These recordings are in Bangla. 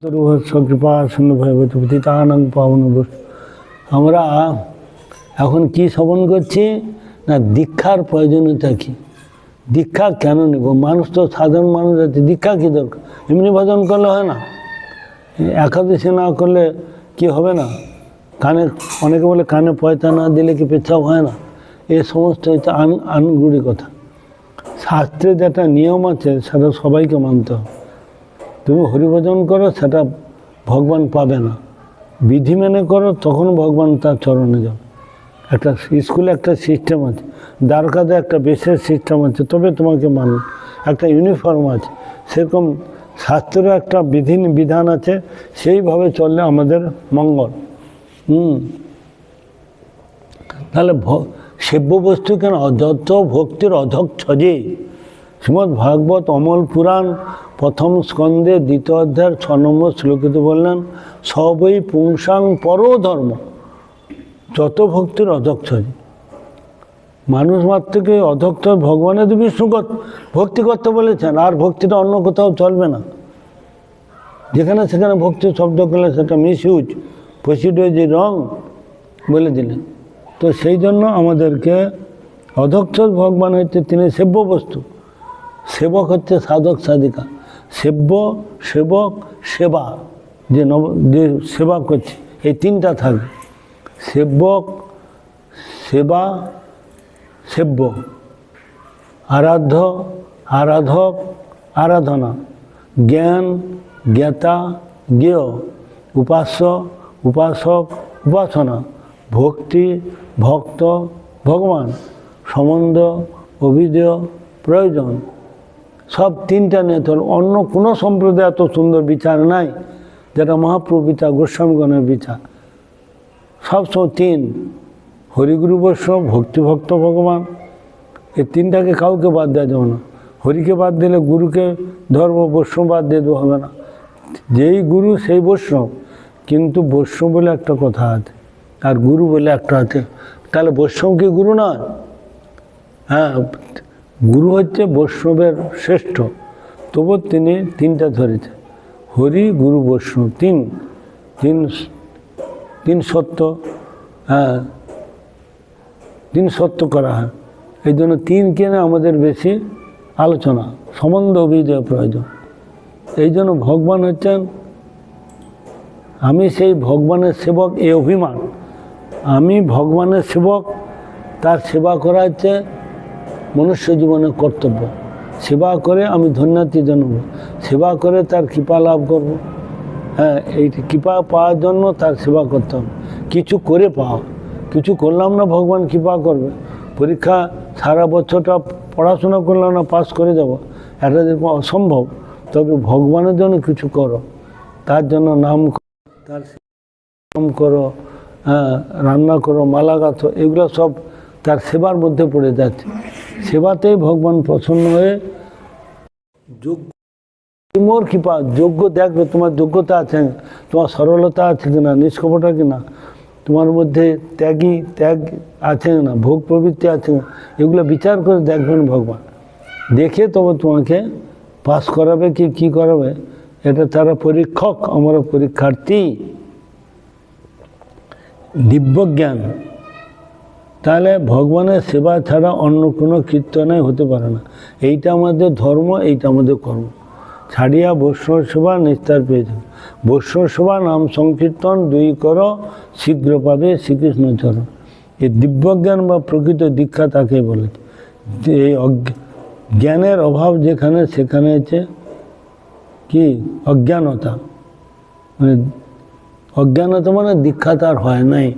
কৃপা শূন্য ভয়বতীতানং পাবন। আমরা এখন কি শ্রবণ করছি না, দীক্ষার প্রয়োজনীয়তা কী, দীক্ষা কেন নেব? মানুষ তো সাধারণ মানুষ আছে, দীক্ষা কী দরকার? এমনি ভজন করলে হয় না? একাদশী না করলে কি হবে না? কানে অনেকে বলে কানে পয়সা না দিলে কি পেচ্ছাপ হয় না? এ সমস্ত হচ্ছে আনগুড়ি কথা। শাস্ত্রে যেটা নিয়ম আছে সেটা সবাইকে মানতে হবে। তুমি হরিভজন করো, সেটা ভগবান পাবে না। বিধি মেনে করো, তখন ভগবান তার চরণে যাবে। একটা স্কুলে একটা সিস্টেম আছে, দ্বারকাতে একটা বিশেষ সিস্টেম আছে, তবে তোমাকে মানুষ একটা ইউনিফর্ম আছে। সেরকম শাস্ত্রেরও একটা বিধান আছে, সেইভাবে চললে আমাদের মঙ্গল। তাহলে সেব্য বস্তু কেন? যত ভক্তির অধক্ষজে। শ্রীমদ্ ভাগবত অমল পুরাণ প্রথম স্কন্ধে 2য় অধ্যায়ের 6 নম্বর শ্লোকিতে বললেন, সবই পুংসাং পরধর্ম। যত ভক্তির অধক্ষজে, মানুষ মাত্রকে অধক্ষ ভগবানের তো বিষ্ণু ভক্তি করতে বলেছেন, আর ভক্তিটা অন্য কোথাও চলবে না। যেখানে সেখানে ভক্তি শব্দ করলে সেটা মিসইউজ, প্রসিডিওর রং বলে দিলেন। তো সেই জন্য আমাদেরকে অধক্ষ ভগবান হচ্ছে তিনি সেব্য বস্তু, সেবক হচ্ছে সাধক সাধিকা। সেব্য, সেবক, সেবা, যে সেবা করছে, এই তিনটা থাকবে। সেবক, সেবা, সেব্য। আরাধ্য, আরাধক, আরাধনা। জ্ঞান, জ্ঞাতা, জ্ঞেয়। উপাস্য, উপাসক, উপাসনা। ভক্তি, ভক্ত, ভগবান। সম্বন্ধ, অভিধেয়, প্রয়োজন। সব তিনটা নিয়ে তোর অন্য কোনো সম্প্রদায় এত সুন্দর বিচার নাই যেটা মহাপ্রভু বিচার, গোস্বামীগণের বিচার। সবসময় তিন: হরিগুরু বৈষ্ণব, ভক্তিভক্ত, ভগবান। এই তিনটাকে কাউকে বাদ দেওয়া যাবে না। হরিকে বাদ দিলে গুরুকে ধর্ম, বৈষ্ণব বাদ দিয়ে দেওয়া হবে না। যেই গুরু সেই বৈষ্ণব, কিন্তু বৈষ্ণব বলে একটা কথা আছে আর গুরু বলে একটা আছে। তাহলে বৈষ্ণব কি গুরু নয়? হ্যাঁ, গুরু হচ্ছে বৈষ্ণবের শ্রেষ্ঠ, তবু তিনি তিনটা ধরেছে: হরি, গুরু, বৈষ্ণব। তিন সত্য। হ্যাঁ, তিন সত্য করা হয়। এই জন্য তিনকে না আমাদের বেশি আলোচনা, সম্বন্ধ অভিধেয় প্রয়োজন। এই জন্য ভগবান হচ্ছেন, আমি সেই ভগবানের সেবক, এই অভিমান। আমি ভগবানের সেবক, তার সেবা করা হচ্ছে মনুষ্য জীবনের কর্তব্য। সেবা করে আমি ধন্যতি জানব, সেবা করে তার কৃপা লাভ করব। হ্যাঁ, এই কৃপা পাওয়ার জন্য তার সেবা করতে হবে। কিছু করে পাওয়া, কিছু করলাম না ভগবান কৃপা করবে। পরীক্ষা সারা বছরটা পড়াশোনা করলাম না, পাস করে যাব, এটা যেরকম অসম্ভব। তবে ভগবানের জন্য কিছু করো, তার জন্য নাম, তার নাম করো, হ্যাঁ, রান্না করো, মালা গাঁথো, এগুলো সব তার সেবার মধ্যে পড়ে যাচ্ছে। সেবাতেই ভগবান প্রসন্ন হয়ে যোগ্য, মোর কৃপা, যোগ্য দেখবে তোমার যোগ্যতা আছে, তোমার সরলতা আছে কিনা, নিষ্কপটা কিনা, তোমার মধ্যে ত্যাগ আছে না, ভোগ প্রবৃত্তি আছে না, এগুলো বিচার করে দেখবেন ভগবান। দেখে তবে তোমাকে পাস করাবে কি করাবে, এটা তারা পরীক্ষক, আমরা পরীক্ষার্থী। দিব্যজ্ঞান। তাহলে ভগবানের সেবা ছাড়া অন্য কোনো কীর্তনাই হতে পারে না। এইটা আমাদের ধর্ম, এইটা আমাদের কর্ম। ছাড়িয়া বৈষ্ণব সেবা নিস্তার পেয়েছে। বৈষ্ণব সেবা, নাম সংকীর্তন 2 করো, শীঘ্র পাবে শ্রীকৃষ্ণ চরণ। এই দিব্যজ্ঞান বা প্রকৃত দীক্ষা তাকে বলে। এই জ্ঞানের অভাব যেখানে, সেখানে হচ্ছে কি অজ্ঞানতা। মানে অজ্ঞানতা মানে দীক্ষা তার হয় নাই,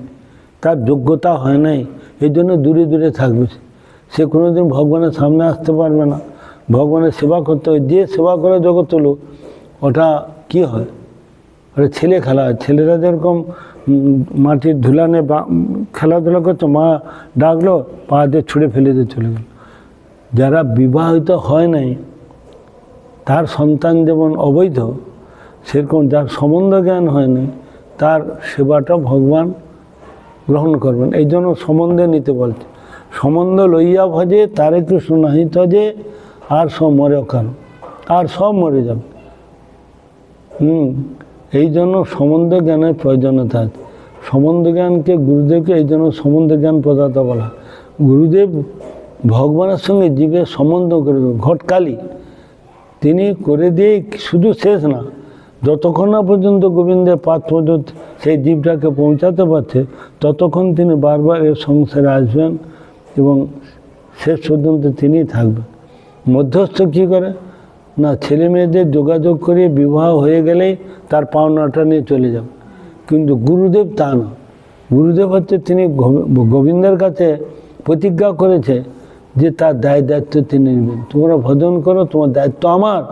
তার যোগ্যতা হয় নাই, এই জন্য দূরে দূরে থাকবে। সে কোনোদিন ভগবানের সামনে আসতে পারবে না। ভগবানের সেবা করতে হয়, যে সেবা করে জগৎ লোক, ওটা কি হয়, ওটা ছেলে খেলা হয়। ছেলেরা যেরকম মাটির ধুলানে খেলাধুলা করছে, মা ডাকলো, পা দিয়ে ছুঁড়ে ফেলে দিয়ে চলে গেল। যারা বিবাহিত হয় নাই, তার সন্তান যেমন অবৈধ, সেরকম যার সম্বন্ধ জ্ঞান হয়নি, তার সেবাটা ভগবান গ্রহণ করবেন। এই জন্য সম্বন্ধে নিতে বলছে। সম্বন্ধ লইয়া ভজে তারে কৃষ্ণ নাহি তজে, আর সব মরে কারণ, আর সব মরে যাবে। এই জন্য সম্বন্ধ জ্ঞানের প্রয়োজনীয়তা আছে। সম্বন্ধ জ্ঞানকে গুরুদেবকে এই জন্য সম্বন্ধ জ্ঞান প্রদাতা বলা। গুরুদেব ভগবানের সঙ্গে জীবের সম্বন্ধ করে ঘটকালি তিনি করে দিয়ে শুধু শেষ না, যতক্ষণ না পর্যন্ত গোবিন্দের পাদ পর্যন্ত সেই জীবটাকে পৌঁছাতে পারছে ততক্ষণ তিনি বারবার এর সংসারে আসবেন এবং শেষ পর্যন্ত তিনিই থাকবেন। মধ্যস্থ কী করে না, ছেলে মেয়েদের যোগাযোগ করে বিবাহ হয়ে গেলেই তার পাওনাটা নিয়ে চলে যাবে। কিন্তু গুরুদেব তা না, গুরুদেব হচ্ছে তিনি গোবিন্দের কাছে প্রতিজ্ঞা করেছে যে তার দায়িত্ব তিনি নেবেন। তোমরা ভজন করো, তোমার দায়িত্ব আমার।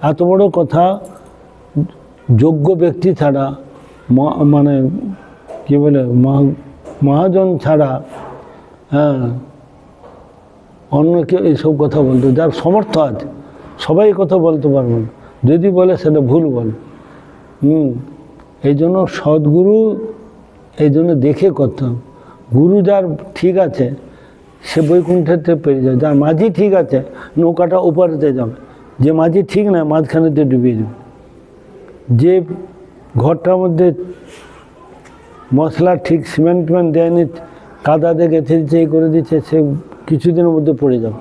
এত বড় কথা যোগ্য ব্যক্তি ছাড়া, মানে কী বলে, মহাজন ছাড়া অন্য কেউ এইসব কথা বলতো, যার সমর্থ আছে সবাই কথা বলতে পারবে না, যদি বলে সেটা ভুল বলে। এই জন্য সদ্গুরু এই জন্য দেখে করতে হবে। গুরু যার ঠিক আছে সে বৈকুণ্ঠেতে পেরে যাবে, যার মাঝি ঠিক আছে নৌকাটা ওপারেতে যাবে, যে মাঝি ঠিক না মাঝখানেতে ডুবিয়ে যাবে। যে ঘরটার মধ্যে মশলা ঠিক সিমেন্ট দেয়নি, কাদা দিয়ে গেছে দিচ্ছে, এই করে দিচ্ছে, সে কিছুদিনের মধ্যে পড়ে যাবে।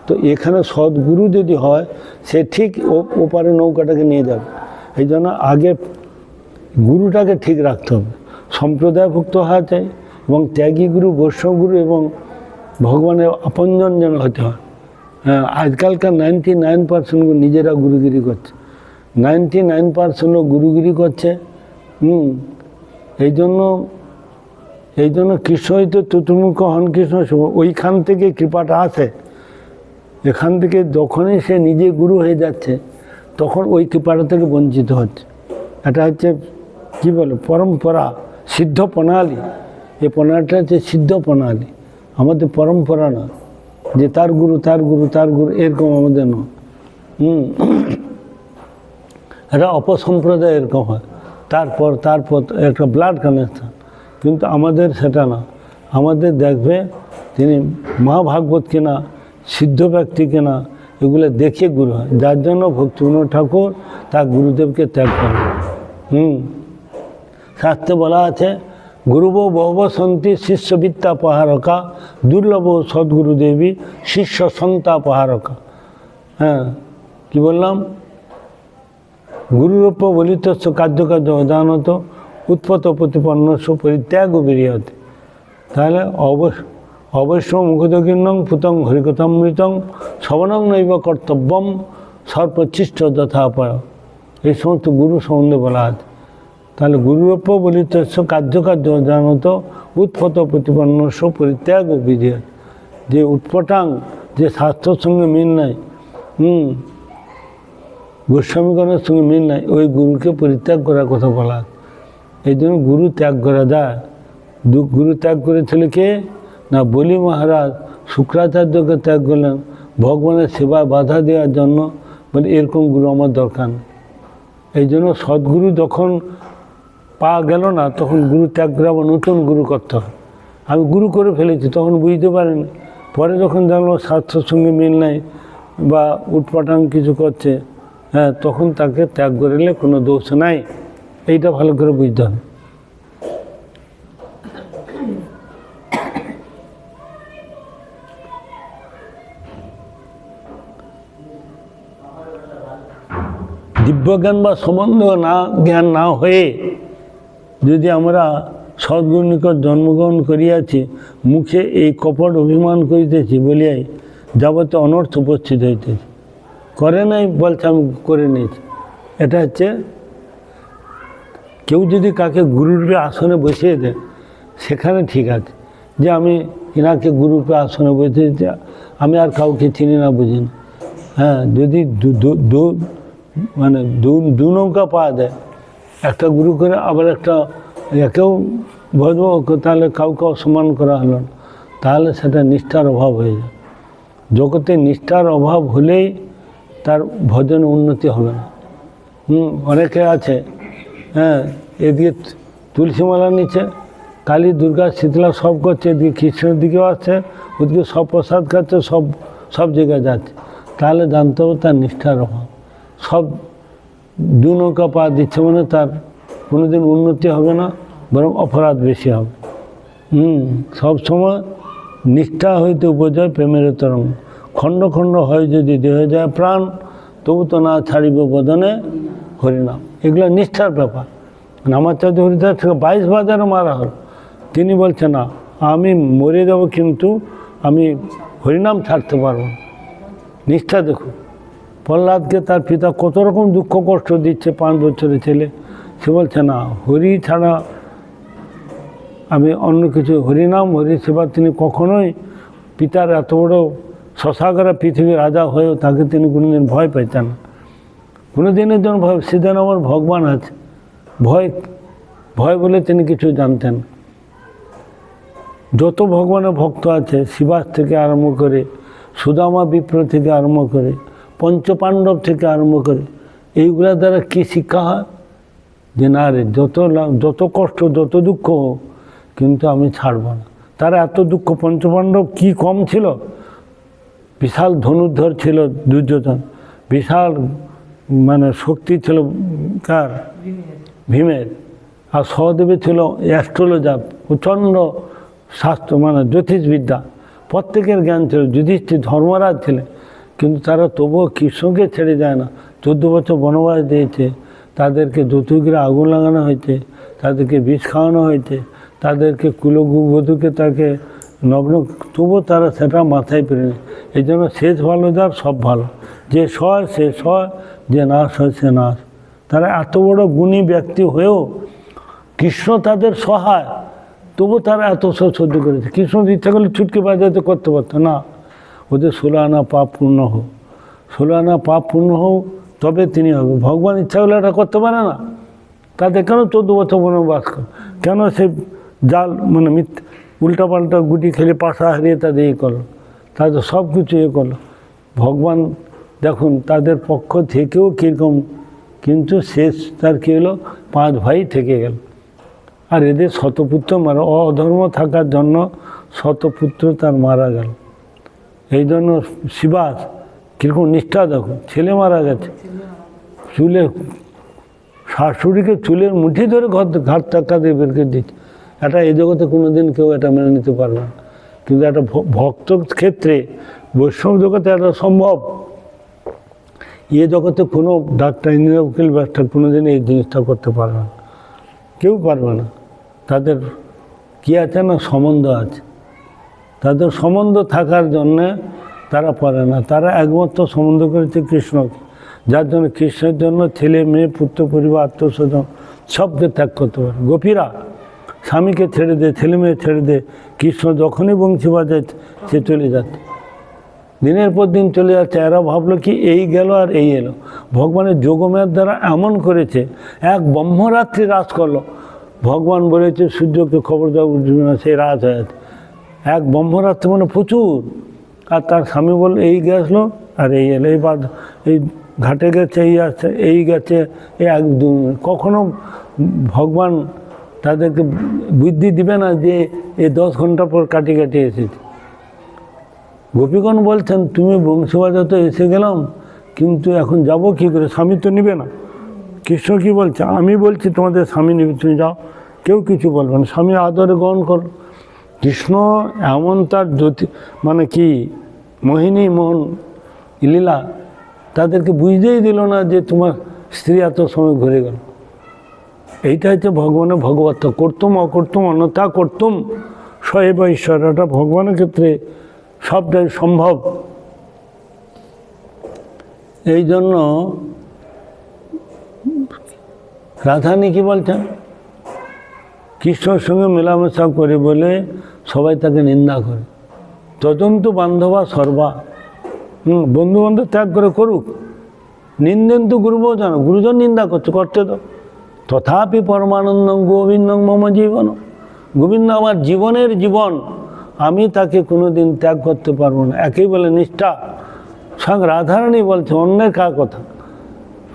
তো এখানে সদ্গুরু যদি হয় সে ঠিক ওপারে নৌকাটাকে নিয়ে যাবে। এই জন্য আগে গুরুটাকে ঠিক রাখতে হবে, সম্প্রদায়ভুক্ত হওয়া চাই এবং ত্যাগী গুরু, বৈষ্ণব গুরু এবং ভগবানের আপনজন যেন হতে হয়। হ্যাঁ, আজকালকার 99% নিজেরা গুরুগিরি করছে, 99% গুরুগিরি করছে। এই জন্য কৃষ্ণ হইতে চতুর্মুখ হন কৃষ্ণ, ওইখান থেকে কৃপাটা আসে। এখান থেকে যখনই সে নিজে গুরু হয়ে যাচ্ছে তখন ওই কৃপাটা থেকে বঞ্চিত হচ্ছে। এটা হচ্ছে কী বলে পরম্পরা, সিদ্ধ প্রণালী। এই প্রণালীটা হচ্ছে সিদ্ধ প্রণালী, আমাদের পরম্পরা না যে তার গুরু তার গুরু তার গুরু, এরকম আমাদের নয়। এটা অপসম্প্রদায় এরকম হয়, তারপর একটা ব্লাড কানেকশন। কিন্তু আমাদের সেটা না, আমাদের দেখবে তিনি মহাভাগবত কিনা, সিদ্ধ ব্যক্তি কিনা, এগুলো দেখে গুরু হয়। যার জন্য ভক্তিবিনোদ ঠাকুর তার গুরুদেবকে ত্যাগ করেন। শাস্ত্রে বলা আছে গুরুব বহব সন্তি শিষ্যবিদ্যা পাহারকা, দুর্লভ সদ্গুরুদেবী শিষ্য সন্তা পাহারকা। হ্যাঁ, কি বললাম, গুরুরূপ বলিতস্য কার্যকার্য অজানত উৎপত প্রতিপন্নস্য পরিত্যাগ বিরিয়তে। তাহলে অবশ্য মুখদকীর্ণং পুতং হরিকথামৃতং শ্রবণং নৈব কর্তব্যম সর্বচিষ্ট যথাপয়। এই সমস্ত গুরু সম্বন্ধে বলা আছে। তাহলে গুরুরূপ বলিতস্য কার্যকার্য অজানত উৎপত প্রতিপন্নস্য পরিত্যাগ বিরিয়তে। যে উৎপটাং, যে শাস্ত্রের সঙ্গে মিল নাই, গোস্বামীগণের সঙ্গে মিল নাই, ওই গুরুকে পরিত্যাগ করার কথা বলা। এই জন্য গুরু ত্যাগ করা যায়। গুরু ত্যাগ করেছিল কে না, বলি মহারাজ শুক্রাচার্যকে ত্যাগ করলেন ভগবানের সেবায় বাধা দেওয়ার জন্য। বলে এরকম গুরু আমার দরকার নেই। এই জন্য সদ্গুরু যখন পাওয়া গেল না তখন গুরু ত্যাগ করে আবার নতুন গুরু করতে হয়। আমি গুরু করে ফেলেছি তখন বুঝতে পারিনি, পরে যখন জানলো স্বাস্থ্যের সঙ্গে মিল নাই বা উটপাটাং কিছু করছে, হ্যাঁ, তখন তাকে ত্যাগ করে নিলে কোনো দোষ নাই। এইটা ভালো করে বুঝতে হবে। দিব্যজ্ঞান বা সম্বন্ধ জ্ঞান না হয়ে যদি আমরা সদ্গুরু নিকট জন্মগ্রহণ করিয়াছি, মুখে এই কপট অভিমান করিতেছি বলিয়াই যাবতীয় অনর্থ উপস্থিত হইতেছে। করে নাই বলছে আমি করে নিয়েছি। এটা হচ্ছে কেউ যদি কাকে গুরুরূপে আসনে বসিয়ে দেয় সেখানে ঠিক আছে, যে আমি এনাকে গুরুরূপে আসনে বসিয়ে দিতে, আমি আর কাউকে চিনি না বুঝি না। হ্যাঁ, যদি দু নৌকা পাওয়া যায়, একটা গুরু করে আবার একটা একেও ভজব, তাহলে কাউকে অসম্মান করা হলো না, তাহলে সেটা নিষ্ঠার অভাব হয়ে যায়। জগতে নিষ্ঠার অভাব হলেই তার ভজনে উন্নতি হবে না। অনেকে আছে, হ্যাঁ, এদিকে তুলসীমালা নিচে কালী দুর্গা শীতলা সব করছে, এদিকে কৃষ্ণের দিকেও আসছে, ওদিকে সব প্রসাদ খাচ্ছে, সব জায়গায় যাচ্ছে, তাহলে জানতে হবে তার নিষ্ঠার অভাব। সব দু নৌকা পা দিচ্ছে মানে তার কোনোদিন উন্নতি হবে না, বরং অপরাধ বেশি হবে। সবসময় নিষ্ঠা হইতে উপজয় প্রেমের তরঙ্গ। খণ্ড খণ্ড হয় যদি দেহ যায় প্রাণ, তবু তো না ছাড়িব বদনে হরিনাম। এগুলো নিষ্ঠার ব্যাপার। নামাচার্য হরিদাস থেকে 22 বাজারে মারা হল, তিনি বলছেন না আমি মরে যাব কিন্তু আমি হরিনাম ছাড়তে পারব না। নিষ্ঠা দেখুন, প্রহ্লাদকে তার পিতা কত রকম দুঃখ কষ্ট দিচ্ছে, 5 বছরের ছেলে, সে বলছে না হরি ছাড়া আমি অন্য কিছু, হরিনাম হরি সেবা তিনি কখনোই, পিতার এত বড় শশাগরা পৃথিবীর রাজা হয়েও তাকে তিনি কোনোদিন ভয় পাইতেন না, কোনো দিনের জন্য ভয়। সেদিন আমার ভগবান আছে, ভয় ভয় বলে তিনি কিছু জানতেন। যত ভগবানের ভক্ত আছে, শিবাস থেকে আরম্ভ করে, সুদামা বিপ্র থেকে আরম্ভ করে, পঞ্চপাণ্ডব থেকে আরম্ভ করে, এইগুলা দ্বারা কী শিক্ষা হয় যে না রে যত কষ্ট যত দুঃখ হোক কিন্তু আমি ছাড়ব না। তারা এত দুঃখ, পঞ্চপাণ্ডব কি কম ছিল? বিশাল ধনুর্ধর ছিল দুর্যোধন, বিশাল মানে শক্তি ছিল কার? ভীমের। আর সহদেবে ছিল অ্যাস্ট্রোলজার, প্রচণ্ড শাস্ত্র মানে জ্যোতিষবিদ্যা, প্রত্যেকের জ্ঞান ছিল। যুধিষ্ঠির ধর্মরাজ ছিলেন, কিন্তু তারা তবুও কৃষ্ণকে ছেড়ে যায় না। 14 বছর বনবাস দিয়েছে, তাদেরকে যৌতুকরে আগুন লাগানো হয়েছে, তাদেরকে বিষ খাওয়ানো হয়েছে, তাদেরকে কুলবধূকে তাকে নগ্ন, তবুও তারা সেটা মাথায় পেরেনি। এই জন্য শেষ ভালো যার সব ভালো, যে সয় সে সয়, যে নাশ হয় সে নাশ। তারা এত বড় গুণী ব্যক্তি হয়েও কৃষ্ণ তাদের সহায়, তবু তারা এত সহ্য করেছে। কৃষ্ণ ইচ্ছা করলে ছুটকে বাজাতে করতে পারতো না। ওদের 16 আনা পাপ পূর্ণ হোক, 16 আনা পাপ পূর্ণ হোক, তবে তিনি হবে। ভগবান ইচ্ছা করলে এটা করতে পারে না। তাদের কেন 14 বছর বনবাস করে? কেন সে জাল মানে উল্টাপাল্টা গুটি খেলে পাশা হারিয়ে তাদের ইয়ে করলো, তাদের সব কিছু ইয়ে করলো। ভগবান দেখুন তাদের পক্ষ থেকেও কীরকম, কিন্তু শেষ তার কী হলো, 5 ভাই থেকে গেল। আর এদের শতপুত্র মারা, অধর্ম থাকার জন্য শতপুত্র তার মারা গেল। এই জন্য শিবাস কীরকম নিষ্ঠা দেখো, ছেলে মারা গেছে, চুলে শাশুড়িকে চুলের মুঠি ধরে ঘাট ধাক্কা দিয়ে বের করে দিচ্ছে। এটা এই জগতে কোনো দিন কেউ এটা মেনে নিতে পারবে না, কিন্তু একটা ভক্ত ক্ষেত্রে, বৈষ্ণব জগতে এটা সম্ভব। এ জগতে কোনো ডাক্তার, ইঞ্জিনিয়ার, উকিল, ব্যারিস্টার কোনো দিন এই জিনিসটা করতে পারবে না, কেউ পারবে না। তাদের কী আছে না, সম্বন্ধ আছে। তাদের সম্বন্ধ থাকার জন্যে তারা পারে না। তারা একমাত্র সম্বন্ধ করেছে কৃষ্ণকে, যার জন্য কৃষ্ণের জন্য ছেলে মেয়ে পুত্র পরিবার আত্মস্বজন সবকে ত্যাগ করতে পারে। গোপীরা স্বামীকে ছেড়ে দে, ছেলে মেয়ে ছেড়ে দে, কৃষ্ণ যখনই বংশী বাজায় সে চলে যাচ্ছে, দিনের পর দিন চলে যাচ্ছে। এরা ভাবলো কি এই গেল আর এই এলো। ভগবানের যোগমের দ্বারা এমন করেছে, এক ব্রহ্মরাত্রি রাজ করলো। ভগবান বলেছে সূর্যকে খবর দেওয়া উঠবে না, সেই রাত হয়ে যাচ্ছে। এক ব্রহ্মরাত্রি মানে প্রচুর। আর তার স্বামী বলল এই গেছলো আর এই এলো, এই ঘাটে গেছে, এই আসছে, এই গেছে, এই কখনো ভগবান তাদেরকে বুদ্ধি দিবে না যে এই 10 ঘন্টা পর কাটি এসেছে। গোপীগণ বলছেন তুমি বংশবাজা তো এসে গেলাম, কিন্তু এখন যাব কী করে, স্বামী তো নিবে না। কৃষ্ণ কী বলছে, আমি বলছি তোমাদের স্বামী নিবে, তুমি যাও, কেউ কিছু বলবে না, স্বামী আদরে গ্রহণ করো। কৃষ্ণ এমন তার জ্যোতি মানে কি মোহিনী মোহন লীলা, তাদেরকে বুঝতেই দিল না যে তোমার স্ত্রী এত সময় ঘুরে গেল। এইটা হচ্ছে ভগবানের ভগবত্ব, করতুম অকর্তুম অন্যথা করতুম সয়েব ঈশ্বর। এটা ভগবানের ক্ষেত্রে সবটাই সম্ভব। এই জন্য রাধারানী কি বলছেন, কৃষ্ণের সঙ্গে মেলামেশা করে বলে সবাই তাকে নিন্দা করে। তদন্তু বান্ধবা সর্বা, বন্ধুবান্ধব ত্যাগ করে করুক, নিন্দেন্তু গুরুবও জানো, গুরুজন নিন্দা করতে দাও। তথাপি পরমানন্দম গোবিন্দং মম জীবন, গোবিন্দ আমার জীবনের জীবন, আমি তাকে কোনো দিন ত্যাগ করতে পারবো না। একই বলে নিষ্ঠা। সঙ্গে রাধারানী বলছে অন্যের কার কথা,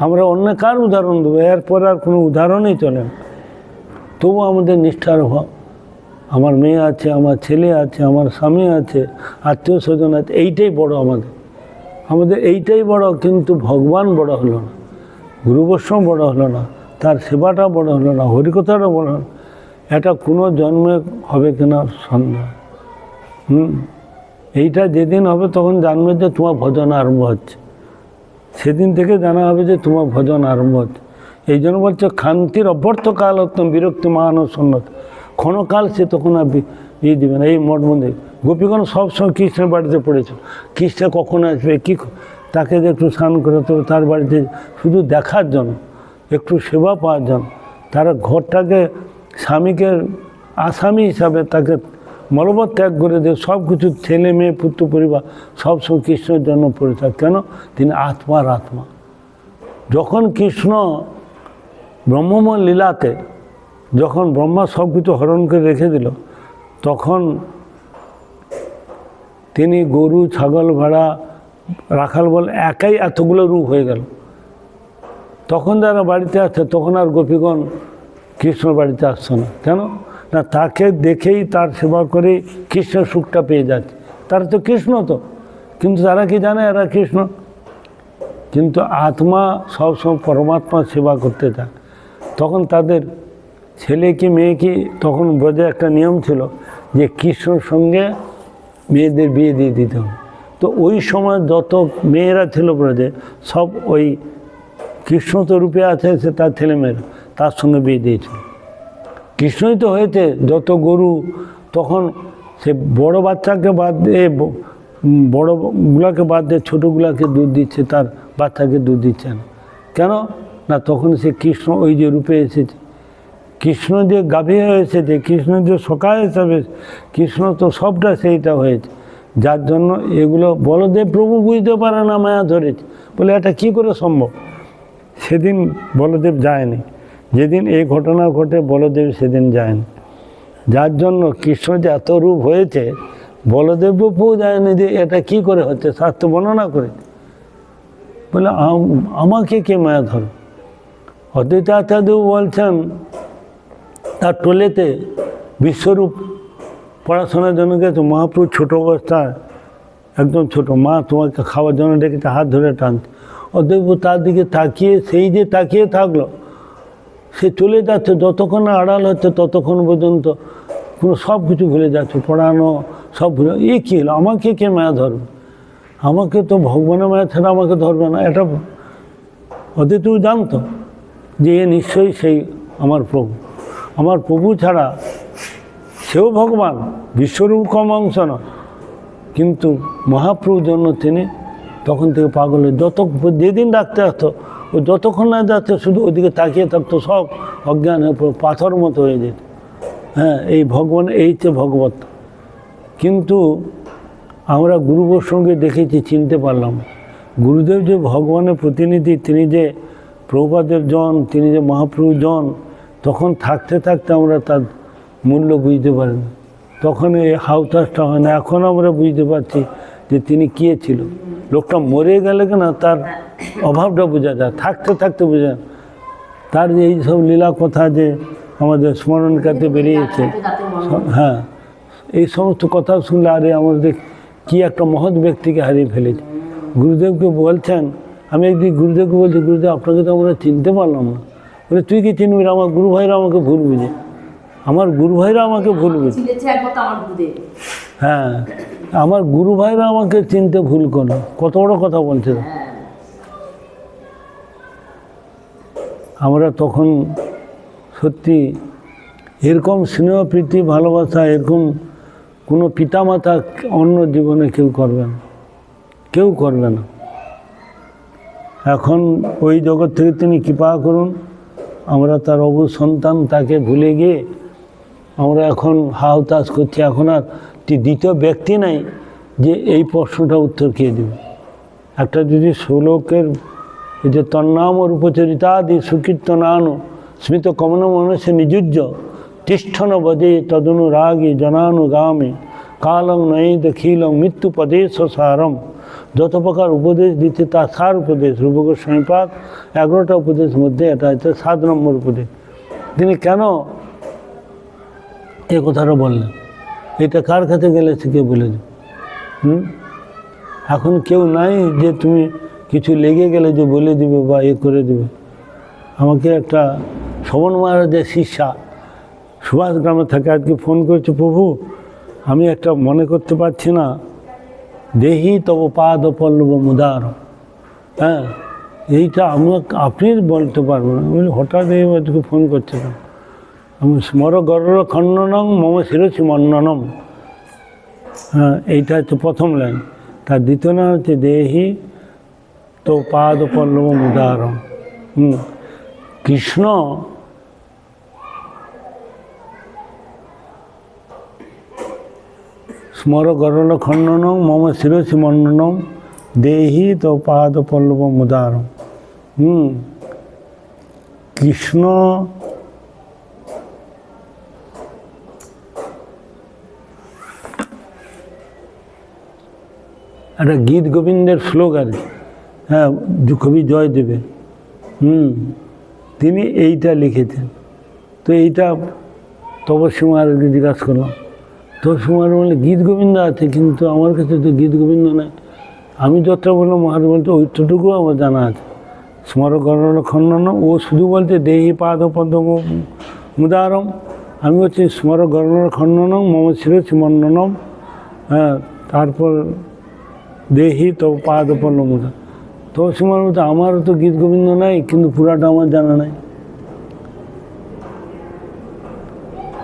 আমরা অন্য কার উদাহরণ দেবো, এরপর আর কোনো উদাহরণই চলে না। তবু আমাদের নিষ্ঠার অভাব। আমার মেয়ে আছে, আমার ছেলে আছে, আমার স্বামী আছে, আত্মীয় স্বজন আছে, এইটাই বড় আমাদের এইটাই বড়। কিন্তু ভগবান বড় হলো না, গুরু বৈষ্ণব বড় হলো না, তার সেবাটা বড় হলো না, হরিকথাটা বড় হলো, এটা কোনো জন্মে হবে কিনা সন্দেহ। এইটা যেদিন হবে তখন জানবে যে তোমার ভজন আরম্ভ হচ্ছে, সেদিন থেকে জানা হবে যে তোমার ভজন আরম্ভ হচ্ছে। এই জন্য বলছে খান্তির অভ্যর্থ কাল উত্তম বিরক্তি মানব সন্ন্যত, ক্ষণকাল সে তখন আর ইয়ে দেবে না। এই মঠ মন্দির গোপীগণ সবসময় কৃষ্ণের বাড়িতে পড়েছিল, কৃষ্ণ কখন আসবে, কী তাকে যে একটু স্নান করাতে হবে তার বাড়িতে, শুধু দেখার জন্য, একটু সেবা পাওয়ার জন্য। তারা ঘরটাকে স্বামীকে আসামি হিসাবে তাকে মলবৎ ত্যাগ করে দিয়ে সব কিছু, ছেলে মেয়ে পুত্র পরিবার সবসময় কৃষ্ণের জন্য পরিচয়। কেন? তিনি আত্মার আত্মা। যখন কৃষ্ণ ব্রহ্মময় লীলাতে, যখন ব্রহ্মা সব কিছু হরণ করে রেখে দিল, তখন তিনি গরু ছাগল ভেড়া রাখাল বল একাই এতগুলো রূপ হয়ে গেল। তখন যারা বাড়িতে আসছে তখন আর গোপীগণ কৃষ্ণ বাড়িতে আসছে না। কেন না? তাকে দেখেই, তার সেবা করেই কৃষ্ণের সুখটা পেয়ে যাচ্ছে। তারা তো কৃষ্ণ তো, কিন্তু তারা কি জানে এরা কৃষ্ণ? কিন্তু আত্মা সবসময় পরমাত্মার সেবা করতে চায়। তখন তাদের ছেলে কি মেয়ে কি, তখন ব্রজে একটা নিয়ম ছিল যে কৃষ্ণর সঙ্গে মেয়েদের বিয়ে দিয়ে দিতে হবে। তো ওই সময় যত মেয়েরা ছিল ব্রজে, সব ওই কৃষ্ণ তো রূপে আছে, সে তার ছেলেমেয়েরা তার সঙ্গে বিয়ে দিয়েছিল। কৃষ্ণই তো হয়েছে। যত গরু, তখন সে বড় বাচ্চাকে বাদ দিয়ে, বড়গুলাকে বাদ দিয়ে ছোটোগুলাকে দুধ দিচ্ছে, তার বাচ্চাকে দুধ দিচ্ছে না। কেন না? তখন সে কৃষ্ণ ওই যে রূপে এসেছে, কৃষ্ণ যে গাভী হয়ে এসেছে, কৃষ্ণ যে সখা হিসাবে, কৃষ্ণ তো সবটা সেইটা হয়েছে। যার জন্য এগুলো বলদেব প্রভু বুঝতে পারে না, মায়া ধরেছে বলে এটা কী করে সম্ভব। সেদিন বলদেব যায়নি, যেদিন এই ঘটনা ঘটে বলদেব সেদিন যায়নি। যার জন্য কৃষ্ণ যে এত রূপ হয়েছে, বলদেব প্রভু যায়নি যে এটা কি করে হচ্ছে, শাস্ত্র বর্ণনা করে বলে আমাকে কে মায়া ধরে। অদ্বৈত আচার্য বলছেন তার টোলেতে বিশ্বরূপ পড়াশোনার জন্য গেছে, মহাপ্রভু ছোটো অবস্থায়, একদম ছোট, মা তোমাকে খাওয়ার জন্য ডেকেছে, হাত ধরে টানতে। অদ্বৈত তার দিকে তাকিয়ে, সেই যে তাকিয়ে থাকলো, সে চলে যাচ্ছে, যতক্ষণ আড়াল হচ্ছে ততক্ষণ পর্যন্ত পুরো সব কিছু ভুলে যাচ্ছে, পড়ানো সব ভুলে। এ কী হলো, আমাকে কে মায়া ধরবে, আমাকে তো ভগবানের মায়া ছাড়া আমাকে ধরবে না। এটা অদ্বৈত জানতো যে এ নিশ্চয়ই সেই আমার প্রভু, আমার প্রভু ছাড়া সেও ভগবান, বিশ্বরূপ কম অংশ না, কিন্তু মহাপ্রভুর জন্য তিনি তখন থেকে পাগল হয়ে, যত যেদিন ডাকতে আসতো ও যতক্ষণ না যাচ্ছে শুধু ওদিকে তাকিয়ে থাকতো, সব অজ্ঞান হয়ে পাথর মতো হয়ে যেত। হ্যাঁ, এই ভগবান, এই যে ভগবত। কিন্তু আমরা গুরুর সঙ্গে দেখেছি, চিনতে পারলাম গুরুদেব যে ভগবানের প্রতিনিধি, তিনি যে প্রভুপাদের জন, তিনি যে মহাপ্রভুর জন, তখন থাকতে থাকতে আমরা তার মূল্য বুঝতে পারি না। তখন এই হাউতাসটা হয় না। এখন আমরা বুঝতে পারছি যে তিনি কে ছিল। লোকটা মরে গেলে কিনা তার অভাবটা বোঝা যায়, থাকতে থাকতে বোঝা যায়। তার যে এইসব লীলা কথা যে আমাদের স্মরণ কাছে বেরিয়েছে, হ্যাঁ, এই সমস্ত কথা শুনলে আরে আমাদের কি একটা মহৎ ব্যক্তিকে হারিয়ে ফেলেছে। গুরুদেবকে বলছেন, আমি একদিন গুরুদেবকে বলছি, গুরুদেব আপনাকে তো আমরা চিনতে পারলাম না। বলে তুই কি চিনবি? আমার গুরু ভাইরা আমাকে ভুল বুঝে, আমার গুরু ভাইরা আমাকে ভুল বুঝে। হ্যাঁ, আমার গুরু ভাইরা আমাকে চিনতে ভুল করলো। কত বড় কথা বলছে। আমরা তখন সত্যি এরকম স্নেহ প্রীতি ভালোবাসা, এরকম কোনো পিতামাতা অন্য জীবনে কেউ করবে না, কেউ করবে না। এখন ওই জগৎ থেকে তিনি কৃপা করুন, আমরা তার অবুঝ সন্তান, তাকে ভুলে গিয়ে আমরা এখন হাউতাস করছি। এখন আর দ্বিতীয় ব্যক্তি নাই যে এই প্রশ্নটা উত্তর কে দেবে। একটা যদি শ্লোকের যে তন্নাম রূপচরিতাদি সুকীর্তনানো স্মৃত কমন মনসে নিযুজ্য তিষ্ঠন বজে তদনুরাগী জনানুগামী কালং নয়িত খিলং মৃত্যু পদেশ সারম। যত প্রকার উপদেশ দিচ্ছে তার সার উপদেশ, রূপক স্বামীপাদ 11টা উপদেশের মধ্যে এটা হচ্ছে 7 নম্বর উপদেশ। তিনি কেন এ কথাটা বললেন? এটা কার কাছে গেলে সে কে বলে দেবে? এখন কেউ নাই যে তুমি কিছু লেগে গেলে যে বলে দিবে বা এ করে দেবে। আমাকে একটা শোভন মহারাজের শিষ্যা সুভাষ গ্রামে থাকে, আজকে ফোন করেছে, প্রভু আমি একটা মনে করতে পারছি না, দেহি তব পাদ পল্লব মুদার। হ্যাঁ, এইটা আপনি বলতে পারবেন। আমি বলি হঠাৎ এই আজকে ফোন করছে না। আমি স্মর গরল খণ্ডনম মম শিরসি মন্ডনম। হ্যাঁ, এইটা হচ্ছে প্রথম লাইন। তার দ্বিতীয় লাইন হচ্ছে দেহি তো পাদ পল্লব মুদারম। কৃষ্ণ স্মর গরল খণ্ডনম মম শিরসি মন্ডনম দেহি তো পাদ পল্লব মুদারম। কৃষ্ণ একটা গীত গোবিন্দের শ্লোক আর কি, হ্যাঁ, কবি জয়দেবের। তিনি এইটা লিখেছেন। তো এইটা তপস্বী মহারাজকে জিজ্ঞাসা করলাম। তপস্বী মহারাজ বললে গীত গোবিন্দ আছে, কিন্তু আমার কাছে তো গীত গোবিন্দ নেই। আমি যতটা বললাম, মহারাজ বলতে ওইটুকু আমার জানা আছে। স্মর গরল খণ্ডন, ও শুধু বলতে দেহি পাদ পদ্ম মুদারম। আমি হচ্ছে স্মর গরল খণ্ডনম মম শিরসি মন্ডনম। হ্যাঁ, তারপর দেহি তো পাদ পল্লব মুদার। তো সময় মতো আমারও তো গীত গোবিন্দ নাই, কিন্তু পুরাটা আমার জানা নাই।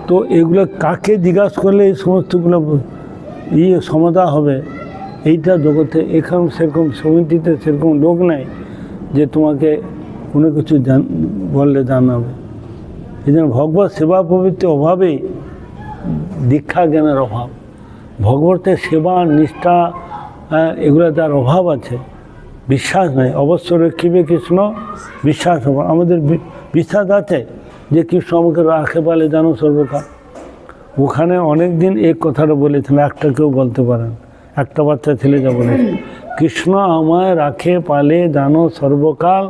তো এগুলো কাকে জিজ্ঞাসা করলে এই সমস্তগুলো সমাধা হবে, এইটা জগতে এখন সেরকম সমিতিতে সেরকম লোক নাই যে তোমাকে কোনো কিছু বললে জানাবে। এই জন্য ভগবত সেবা প্রবৃত্তির অভাবেই দীক্ষা জ্ঞানের অভাব। ভগবতের সেবা নিষ্ঠা এগুলো তার অভাব আছে, বিশ্বাস নাই। অবশ্য রক্ষিবে কৃষ্ণ বিশ্বাস হবে। আমাদের বিশ্বাস আছে যে কৃষ্ণ আমাকে রাখে পালে জানো সর্বকাল। ওখানে অনেক দিন এই কথাটা বলেছেন, একটা কেউ বলতে পারেন, একটা বাচ্চা ছেলে যা বলেছে, কৃষ্ণ আমায় রাখে পালে জানো সর্বকাল,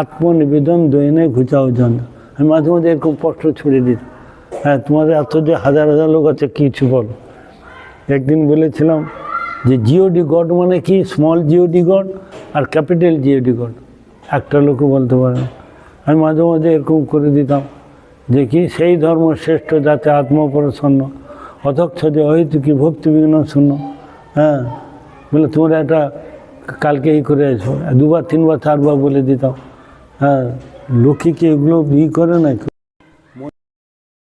আত্মনিবেদন দৈনে ঘুচাও জন। আমি মাঝে মাঝে এরকম প্রশ্ন ছড়িয়ে দিই, হ্যাঁ তোমাদের এত যে হাজার হাজার লোক আছে কিছু বলো। একদিন বলেছিলাম যে জিওডি গড মানে কি, স্মল জিওডি গড আর ক্যাপিটাল জিওডি গড, একটা লোকও বলতে পারে না। আমি মাঝে মাঝে এরকম করে দিতাম যে কি, সেই ধর্ম শ্রেষ্ঠ যাতে আত্মপ্রসন্ন, অথক্ষ যে অহেতুকি ভক্তিবিঘ্ন শূন্য। হ্যাঁ, বলে তোমরা এটা কালকে এই করে আসো, দুবার তিনবার চারবার বলে দিতাম। হ্যাঁ, লোকে কি এগুলো করে না,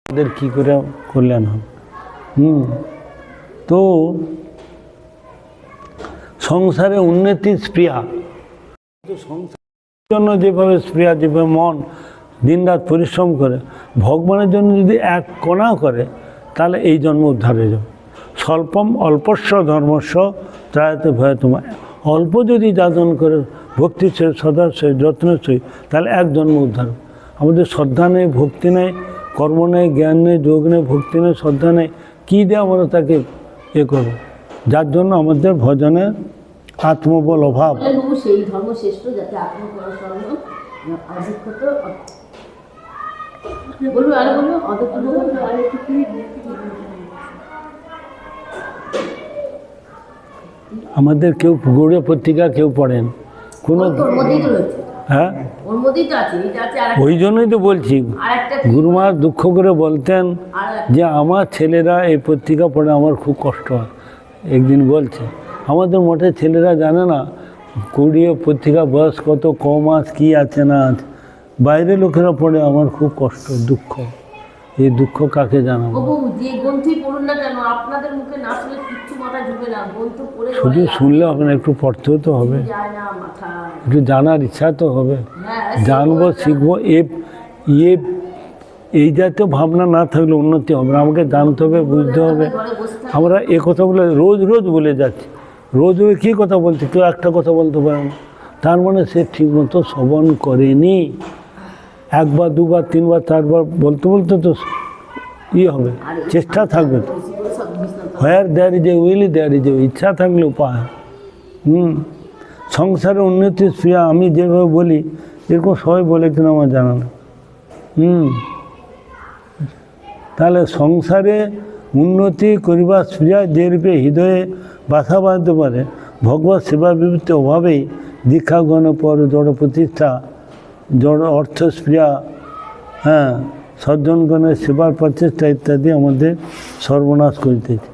ওদের কী করে কল্যাণ হবে। তো সংসারে উন্নতির স্পৃহা, সংসারের জন্য যেভাবে স্পৃহা, যেভাবে মন দিনরাত পরিশ্রম করে, ভগবানের জন্য যদি এক কণা করে, তাহলে এই জন্ম উদ্ধার হয়ে যাবে। স্বল্পম অল্পস্ব ধর্মস্ব ত্রায়তে ভয়তমা। অল্প যদি যাজন করে ভক্তির সহিত সদার সহিত যত্নের সহিত, তাহলে এক জন্ম উদ্ধার। আমাদের শ্রদ্ধা নেই, ভক্তি নেই, কর্ম নেই, জ্ঞান নেই, যোগ নেই, ভক্তি নেই, শ্রদ্ধা নেই, কী দিয়ে আমরা তাকে করবো? যার জন্য আমাদের ভজনের আত্মবল অভাব। সেই ধর্ম শ্রেষ্ঠ যাতে আমাদের কেউ গৌড়ীয় পত্রিকা কেউ পড়েন কোনো, হ্যাঁ ওই জন্যই তো বলছি। গুরুমা দুঃখ করে বলতেন যে আমার ছেলেরা এই পত্রিকা পড়ে আমার খুব কষ্ট হয়। একদিন বলছে আমাদের মঠে ছেলেরা জানে না গৌড়ীয় পত্রিকা বয়স কত, মাস কী আছে না আছে, বাইরে লোকেরা পড়ে আমার খুব কষ্ট, দুঃখ। এই দুঃখ কাকে জানাবো? শুধু শুনলে হবে না, একটু পড়তেও তো হবে, একটু জানার ইচ্ছা তো হবে। জানবো, শিখবো, এই জাতীয় ভাবনা না থাকলে উন্নতি হবে না। আমাকে জানতে হবে, বুঝতে হবে। আমরা এ কথা বলে রোজ রোজ বলে যাচ্ছি, রোজ ওই কী কথা বলছি, কেউ একটা কথা বলতে পারে না, তার মানে সে ঠিকমতো শ্রবণ করেনি। একবার দুবার তিনবার চারবার বলতে বলতে তো হবে, চেষ্টা থাকবে তো। Where there is a will there is a, ইচ্ছা থাকলে উপায়। সংসারে উন্নতির স্পৃহা আমি যেভাবে বলি এরকম সবাই বলে কিনা আমার জানা না। তাহলে সংসারে উন্নতি করিবার স্পৃহা যে রূপে হৃদয়ে বাসা বাঁধতে পারে, ভগবত সেবা বিবৃতির অভাবেই দীক্ষা গ্রহণের পর জড় প্রতিষ্ঠা জড় অর্থস্প্রিয়া, হ্যাঁ, সজ্জনগণের সেবার প্রচেষ্টা ইত্যাদি আমাদের সর্বনাশ করিতেছে।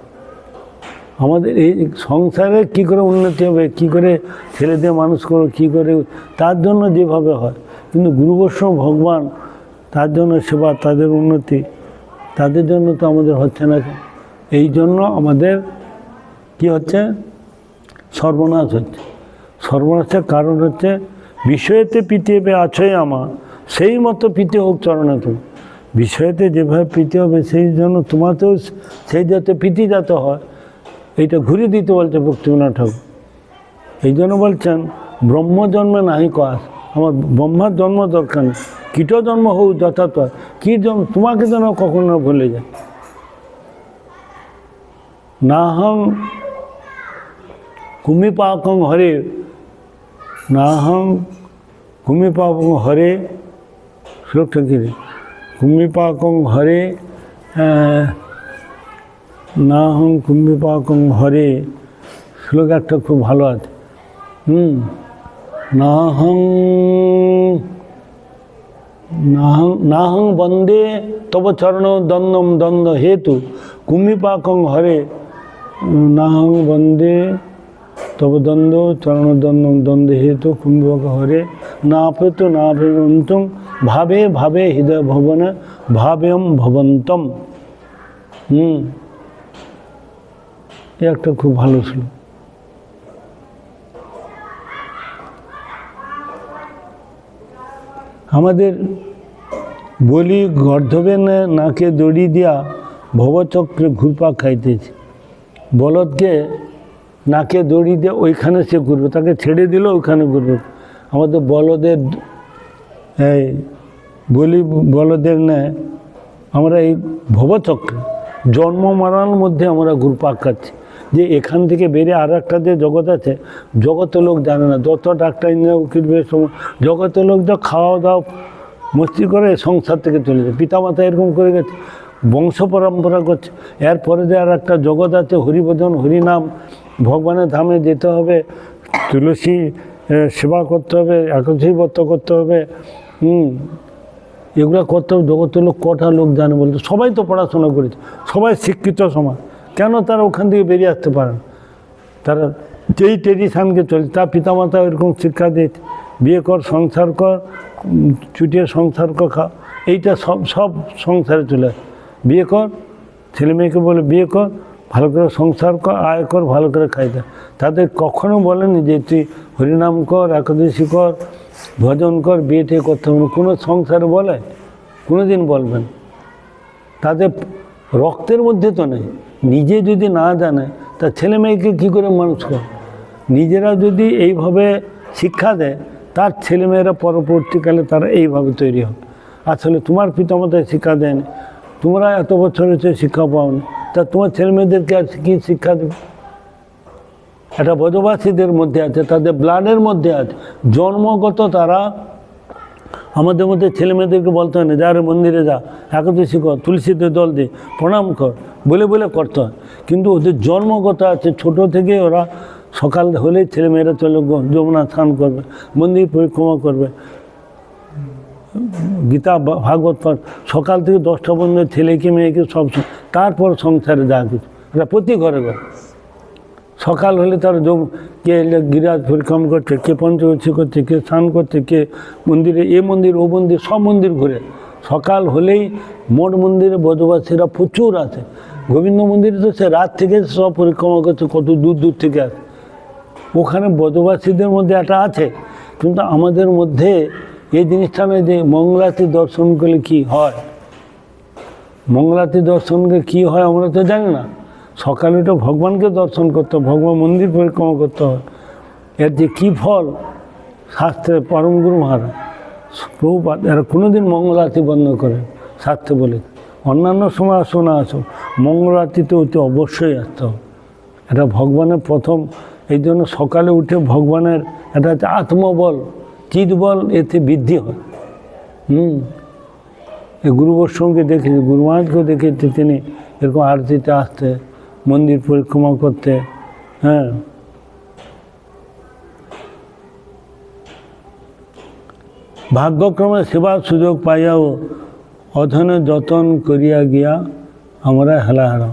আমাদের এই সংসারে কী করে উন্নতি হবে, কী করে ছেলেদের মানুষ করো, কী করে, তার জন্য যেভাবে হয়, কিন্তু গুরু বৈষ্ণব ভগবান তার জন্য সেবা, তাদের উন্নতি, তাদের জন্য তো আমাদের হচ্ছে না। এই জন্য আমাদের কি হচ্ছে, সর্বনাশ হচ্ছে। সর্বনাশের কারণ হচ্ছে বিষয়েতে পিতিয়ে আছোই আমার, সেই মতো পিতে হোক চরণে তুমি। বিষয়েতে যেভাবে পিতে হবে সেই জন্য তোমাতেও সেই যাতে পিতি যাতে হয়, এইটা ঘুরিয়ে দিতে বলছে ভক্তিবিনোদ ঠাকুর। এই জন্য বলছেন ব্রহ্মজন্মে নাহি কাজ, আমার ব্রহ্মার জন্ম দরকার নেই, কীট জন্ম হোক যথার্থ। কীট জন্ম তোমাকে যেন কখনো ভুলে যায়। নাহং কুমিপাকং হরে, নাহং কুমিপাকং হরে, শ্লোকটা কি রে, কুমিপাকং হরে, নাহং কুম্ভিপাকং হরে, শ্লোক একটা খুব ভালো আছে। নাহং নাহং নাহং বন্দে তব চরণ দ্বন্দ্বম দ্বন্দ্ব হেতু কুম্ভিপাকং হরে, নাহং বন্দে তব দ্বন্দ্ব চরণ দ্বন্দ্বম দ্বন্দ্ব হেতু কুম্ভিপাক হরে, না পেত না ভেবন্তম ভাবে ভাবে হৃদয় ভবনে ভাবেয়ম ভবন্তম। একটা খুব ভালো ছিল। আমাদের বলি গর্ধবে নাকে দড়ি দিয়া ভবচক্রে ঘুরপাক খাইতেছে। বলদকে নাকে দড়ি দিয়ে ওইখানে সে ঘুরবে, তাকে ছেড়ে দিল ওইখানে ঘুরবে। আমাদের বলদের এই বলি বলদের নেয় আমরা এই ভবচক্রে জন্ম মারার মধ্যে আমরা ঘুরপাক খাচ্ছি। যে এখান থেকে বেরিয়ে আর একটা যে জগৎ আছে, জগতের লোক জানে না। যত ডাক্তার ইঞ্জিনিয়ার উকিল জগতের লোক যা খাওয়া দাওয়া মস্তি করে সংসার থেকে চলে যায়। পিতামাতা এরকম করে গেছে, বংশ পরম্পরা করছে। এরপরে যে আর একটা জগৎ আছে, হরিভজন হরিনাম, ভগবানের ধামে যেতে হবে, তুলসী সেবা করতে হবে, একাদশী ব্রত করতে হবে, এগুলো করতে হবে। জগতের লোক কটা লোক জানে বলতে? সবাই তো পড়াশোনা করেছে, সবাই শিক্ষিত সমাজ, কেন তারা ওখান থেকে বেরিয়ে আসতে পারে না? তারা যেই ট্রেডিশানকে চলছে, তার পিতামাতা ওইরকম শিক্ষা দিয়েছে, বিয়ে কর, সংসার কর, চুটিয়ে সংসার কর, খা, এইটা সব সংসারে চলে আসে। বিয়ে কর, ছেলে মেয়েকে বলে বিয়ে কর, ভালো করে সংসার কর, আয় কর, ভালো করে খাইতে। তাদের কখনো বলেনি যে তুই হরিনাম কর, একাদশী কর, ভজন কর, বিয়ে টিয়ে করতে হবে না। কোনো সংসারে বলে? কোনো দিন বলবেন? তাদের রক্তের মধ্যে তো নেই। নিজে যদি না জানে তা ছেলে মেয়েকে কী করে মানুষ করে? নিজেরা যদি এইভাবে শিক্ষা দেয়, তার ছেলেমেয়েরা পরবর্তীকালে তারা এইভাবে তৈরি হবে। আসলে তোমার পিতামাতায় শিক্ষা দেয়নি, তোমরা এত বছর হচ্ছে শিক্ষা পাওনি, তা তোমার ছেলেমেয়েদেরকে আর কী শিক্ষা দেবে? এটা ব্রজবাসীদের মধ্যে আছে, তাদের ব্লাডের মধ্যে আছে, জন্মগত। তারা আমাদের মধ্যে ছেলেমেয়েদেরকে বলতে হয় না, যা রে মন্দিরে যা, একাদশী কর, তুলসীতে জল দে, প্রণাম কর, বলে বলে করতে হয়। কিন্তু ওদের জন্মগত আছে, ছোট থেকে ওরা সকাল হলেই ছেলেমেয়েরা চলে যমুনা স্নান করবে, মন্দির পরিক্রমা করবে, গীতা ভাগবত পাঠ, সকাল থেকে 10টা পর্যন্ত ছেলেকে মেয়েকে সব, তারপর সংসারে যা কিছু, এটা প্রতি ঘরে ঘরে। সকাল হলে তারা কে গিরাজ পরিক্রমা করছে, কে পঞ্চবর্ষী করছে, কে স্নান করছে, কে মন্দিরে এ মন্দির ও মন্দির, সব মন্দির ঘুরে। সকাল হলেই মঠ মন্দিরে ব্রজবাসীরা প্রচুর আছে। গোবিন্দ মন্দিরে তো সে রাত থেকে সব পরিক্রমা করছে, কত দূর দূর থেকে আসে। ওখানে ব্রজবাসীদের মধ্যে একটা আছে, কিন্তু আমাদের মধ্যে এই জিনিসটা নয় যে মঙ্গলাতি দর্শন করলে কী হয়। মঙ্গলাতি দর্শনকে কী হয় আমরা তো জানি না। সকালে তো ভগবানকে দর্শন করতে হয়, ভগবান মন্দির পরিক্রমা করতে হয়। এর যে কী ফল, শাস্ত্রে পরম গুরু মহারাজ প্রভুপাদ এরা কোনোদিন মঙ্গলারতি বন্ধ করে, শাস্ত্রে বলে। অন্যান্য সময় আসো না আসো, মঙ্গলারতিতে অতি অবশ্যই আসতে হবে। এটা ভগবানের প্রথম। এই জন্য সকালে উঠে ভগবানের এটা হচ্ছে আত্মবল, চিৎবল, এতে বৃদ্ধি হয়। এই গুরু বৈষ্ণবকে দেখেছি, গুরু মহারাজকেও দেখেছি, তিনি এরকম আরতিতে আসতে, মন্দির পরিক্রমা করতে। হ্যাঁ, ভাগ্যক্রমে সেবার সুযোগ পাইয়াও অধনে যতন করিয়া গিয়া আমরা হেলা হারা।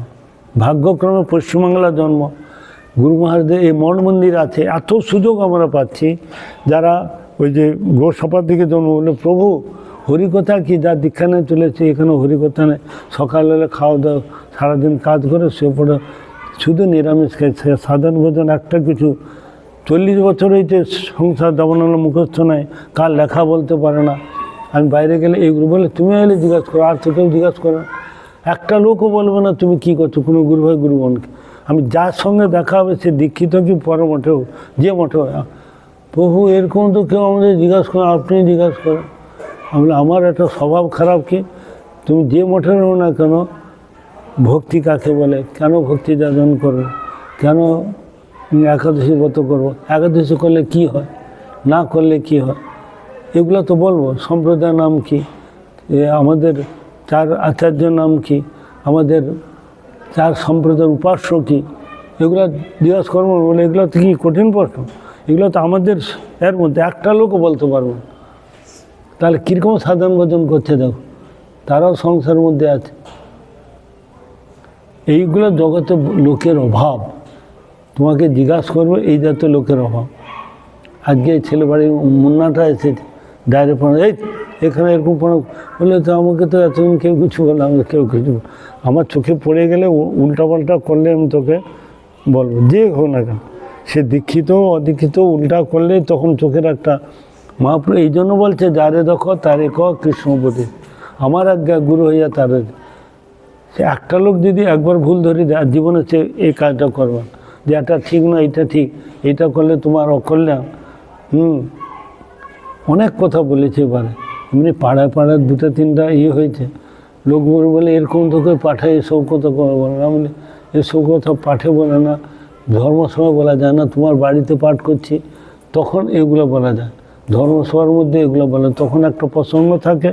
ভাগ্যক্রমে পশ্চিমবাংলা জন্ম, গুরু মহারাজদের এই মঠ মন্দির আছে, এত সুযোগ আমরা পাচ্ছি। যারা ওই যে গোসভার দিকে জন্ম বলে প্রভু হরিকথা কি, যা দীক্ষা নিয়ে চলেছে এখানে হরিকথা নেই, সকাল হলে খাওয়া দাওয়া, সারাদিন কাজ করে শুয়ে পড়ে, শুধু নিরামিষ খাইছে, সাধারণ ভোজন একটা কিছু। 40 বছর হইতে সংসার দাবানোর মুখস্থ নাই, কার লেখা বলতে পারে না। আমি বাইরে গেলে এইগুলো বলে তুমি এলে জিজ্ঞাসা করো, আর তো কেউ জিজ্ঞাসা করো না। একটা লোকও বলবে না তুমি কী করছো, কোনো গুরু ভাই গুরু বোনকে। আমি যার সঙ্গে দেখা হবে সে দীক্ষিত কি পরে মঠেও, যে মঠেও, প্রভু এরকম তো কেউ আমাদের জিজ্ঞাসা করেন, আপনি জিজ্ঞাসা করেন। আমি আমার একটা স্বভাব খারাপ কি, তুমি যে মঠের হো না কেন, ভক্তি কাকে বলে, কেন ভক্তি যাজন করো, কেন একাদশী ব্রত করবো, একাদশী করলে কি হয়, না করলে কি হয়, এগুলো তো বলবো। সম্প্রদায়ের নাম কি, আমাদের 4 আচার্যের নাম কি, আমাদের 4 সম্প্রদায়ের উপাস্য কী, এগুলো জিজ্ঞাসা করবো বলে এগুলো তো কি কঠিন প্রশ্ন। এগুলো তো আমাদের এর মধ্যে একটা লোকও বলতে পারবো না। তাহলে কীরকম সাধন ভোজন করছে দেখো, তারাও সংসারের মধ্যে আছে। এইগুলো জগতে লোকের অভাব, তোমাকে জিজ্ঞাসা করবে এই জাতীয় লোকের অভাব। আজকে এই ছেলে বাড়ি মুন্নাটা এসেছে, ডাইরেক্ট পড়া, এই এখানে এরকম পড়া বলে, তো আমাকে তো এতদিন কেউ কিছু বলে, আমাকে কেউ কিছু, আমার চোখে পড়ে গেলে উল্টাপাল্টা করলে আমি তোকে বলবো, যে হোক না কেন, সে দীক্ষিত অদীক্ষিত, উল্টা করলে তখন চোখের একটা। মহাপ্রভু এই জন্য বলছে, যারে দেখো তারে ক কৃষ্ণপতি, আমার আজ্ঞা গুরু হইয়া তারে। সে একটা লোক যদি একবার ভুল ধরে দেয়, জীবনে সে এই কাজটা করবে, যে এটা ঠিক না, এটা ঠিক, এইটা করলে তোমার অকল্যাণ। অনেক কথা বলেছে এবারে, এমনি পাড়ায় পাড়ায় 2-3টা হয়েছে, লোক বলে এরকম তোকে পাঠায় এসব কথা বলে না, বলে এসব কথা পাঠে বলে না, ধর্মসভায় বলা যায় না, তোমার বাড়িতে পাঠ করছি তখন এগুলো বলা যায়, ধর্মসভার মধ্যে এগুলো বলে। তখন একটা প্রসঙ্গ থাকে,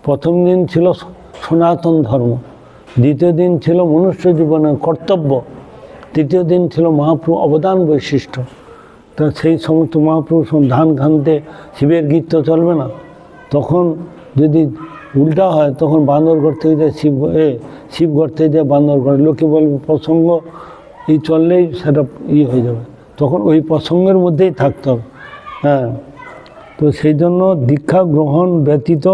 প্রথম দিন ছিল সনাতন ধর্ম, দ্বিতীয় দিন ছিল মনুষ্য জীবনের কর্তব্য, তৃতীয় দিন ছিল মহাপ্রভু অবদান বৈশিষ্ট্য। তা সেই সমস্ত মহাপ্রভু ধান ঘানতে শিবের গীত তো চলবে না। তখন যদি উল্টা হয়, তখন বান্দরঘর থেকে যায় শিবঘর থেকে যায় বান্দরঘর, লোকে বলবে প্রসঙ্গ এই চললেই সেটা হয়ে যাবে, তখন ওই প্রসঙ্গের মধ্যেই থাকতে হবে। হ্যাঁ, তো সেই জন্য দীক্ষা গ্রহণ ব্যতীত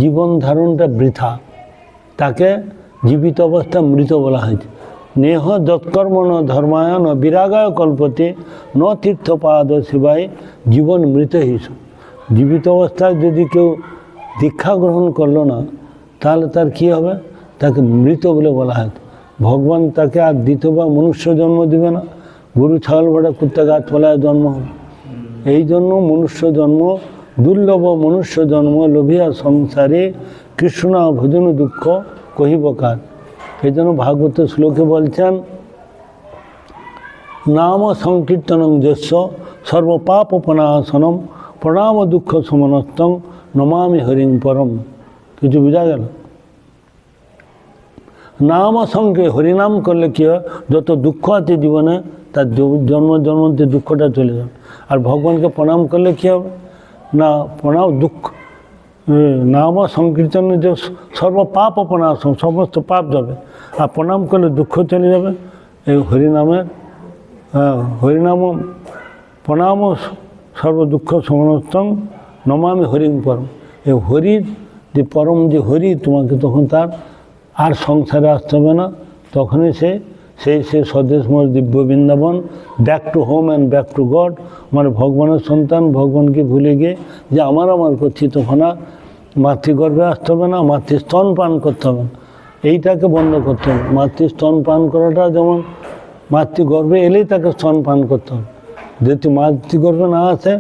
জীবন ধারণটা বৃথা, তাকে জীবিত অবস্থা মৃত বলা হয়েছে। নেহ যৎকর্মণ ধর্মায়ন বিরাগায় কল্পতে ন তীর্থপাদ শিবায় জীবন মৃত হিস। জীবিত অবস্থায় যদি কেউ দীক্ষা গ্রহণ করলো না, তাহলে তার কী হবে, তাকে মৃত বলে বলা হয়। ভগবান তাকে আর দ্বিতীয়বার মনুষ্য জন্ম দেবে না, গরু ছাগল ভেড়া কুত্তা গাছপালায় জন্ম হবে। এই জন্য মনুষ্য জন্ম দুর্লভ, মনুষ্য জন্ম লোভিয়া সংসারে কৃষ্ণ ভজন দুঃখ কহিবকার। এই জন্য ভাগবত শ্লোকে বলছেন, নাম সংকীর্তনং যস্য সর্বপাপনাশনম প্রণাম দুঃখ সমনস্তং নমামি হরিং পরম। কিছু বোঝা গেল? নাম হরিনাম করলে কী হয়, যত দুঃখ আছে জীবনে তার জন্ম জন্মতে দুঃখটা চলে যাবে। আর ভগবানকে প্রণাম করলে কী হবে না, প্রণাম দুঃখ নাম সংকীর্তন যে সর্বপাপ অপনাশন, সমস্ত পাপ যাবে। আর প্রণাম করলে দুঃখ চলে যাবে। এই হরিনামের হরিনাম প্রণাম সর্বদুঃখ সমনস্তং নমামি হরিং পরম। এই হরির যে পরম যে হরি, তোমাকে তখন তার আর সংসারে আসতে হবে না, তখনই সেই স্বদেশ মোর দিব্য Vrindavan, back to home and back to God. মানে ভগবানের সন্তান, ভগবানকে ভুলে গিয়ে যে আমার করছি, তখন আর মাতৃগর্ভে আসতে হবে না, মাতৃস্তন পান করতে হবে না, এইটাকে বন্ধ করতে হবে। মাতৃস্তন পান করাটা যেমন মাতৃগর্ভে এলেই তাকে স্তন পান করতে হবে, যদি মাতৃগর্ভে না আসে,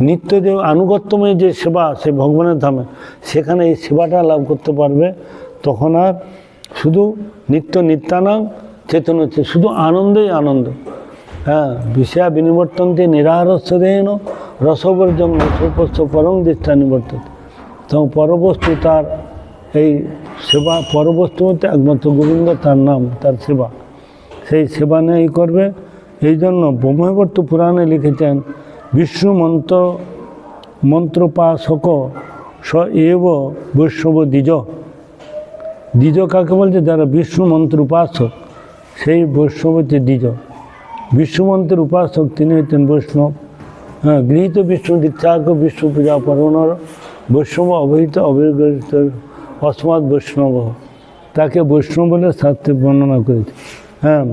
নিত্য যে আনুগত্যময় যে সেবা, সে ভগবানের ধামে, সেখানে এই সেবাটা লাভ করতে পারবে। তখন আর শুধু নিত্যানাং চেতন হচ্ছে, শুধু আনন্দেই আনন্দ। হ্যাঁ, বিষয়া বিনিবর্তন্তে নিরারস্য দেহেন রসবর্জম রসোপস্থ পরম দৃষ্টা নিবর্তন। তখন পরবস্তু তার এই সেবা, পরবস্তু হতে একমাত্র গোবিন্দ, তার নাম, তার সেবা, সেই সেবা নেই করবে। এই জন্য ব্রহ্মবর্ত পুরাণে লিখেছেন, বিষ্ণু মন্ত্র মন্ত্রোপাসক স এব বৈষ্ণব দ্বিজ। দ্বিজ কাকে বলছে? যারা বিষ্ণু মন্ত্র উপাসক, সেই বৈষ্ণব হচ্ছে দ্বিজ। বিষ্ণু মন্ত্রের উপাসক তিনি হচ্ছেন বৈষ্ণব। হ্যাঁ, গৃহীত বিষ্ণু দীক্ষাকে বিষ্ণু পূজা পরণর বৈষ্ণব অবহিত অবিগত অস্মাৎ বৈষ্ণব, তাকে বৈষ্ণব বলে শাস্ত্রে বর্ণনা করেছে। হ্যাঁ,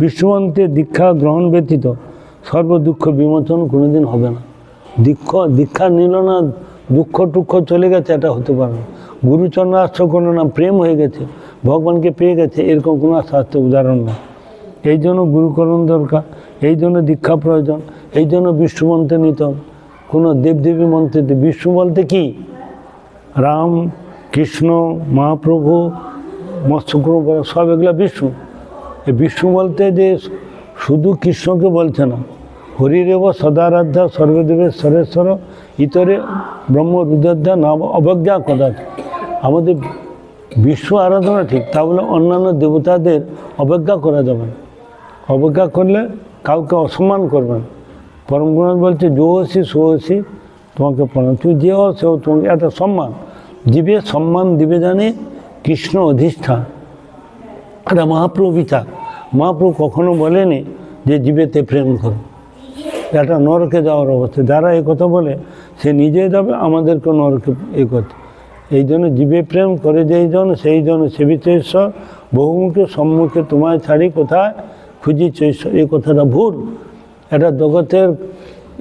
বিষ্ণুমন্ত্রের দীক্ষা গ্রহণ ব্যতীত সর্ব দুঃখ বিমোচন কোনোদিন হবে না। দীক্ষা নিল না, দুঃখ টুক্ষ চলে গেছে, এটা হতে পারে না। গুরুচরণ আশ্রয় করলো না, প্রেম হয়ে গেছে, ভগবানকে পেয়ে গেছে, এরকম কোনো শাস্ত্র উদাহরণ না। এই জন্য গুরুকরণ দরকার, এই জন্য দীক্ষা প্রয়োজন, এই জন্য বিষ্ণু মন্ত্রে নিতে হবে। কোনো দেবদেবী মন্ত্রে, বিষ্ণু বলতে কি? রাম, কৃষ্ণ, মহাপ্রভু, মৎস্যকুর্ম সব এগুলো বিষ্ণু। এই বিষ্ণু বলতে যে শুধু কৃষ্ণকে বলছে না, হরিরেব সদারাধ্যা সর্বদেবের সরেশ্বর ইতরে ব্রহ্ম রুদ্রাধ্যা নাম অবজ্ঞা কদাচ। আমাদের বিশ্ব আরাধনা ঠিক, তা বলে অন্যান্য দেবতাদের অবজ্ঞা করা যাবে না। অবজ্ঞা করলে কাউকে অসম্মান করবেন। পরমগুণাথ বলছে যোহসি সোহসি, তোমাকে প্রণাম, তুই যে হও সেও তোমাকে একটা সম্মান। জীবে সম্মান দিবে জানে কৃষ্ণ অধিষ্ঠান। এটা মহাপ্রভু বিচার। মহাপ্রভু কখনো বলেনি যে জীবেতে প্রেম করো, এটা নরকে যাওয়ার অবস্থা। যারা এই কথা বলে সে নিজে যাবে, আমাদেরকে নরকে এ করতে। এই জন্য জীবে প্রেম করে যেই জন সেই জন সেবিত ঈশ্বর, বহুমুখে সম্মুখে তোমায় ছাড়ি কোথায় খুঁজিছ ঈশ্বর। এই কথাটা ভুল। এটা জগতের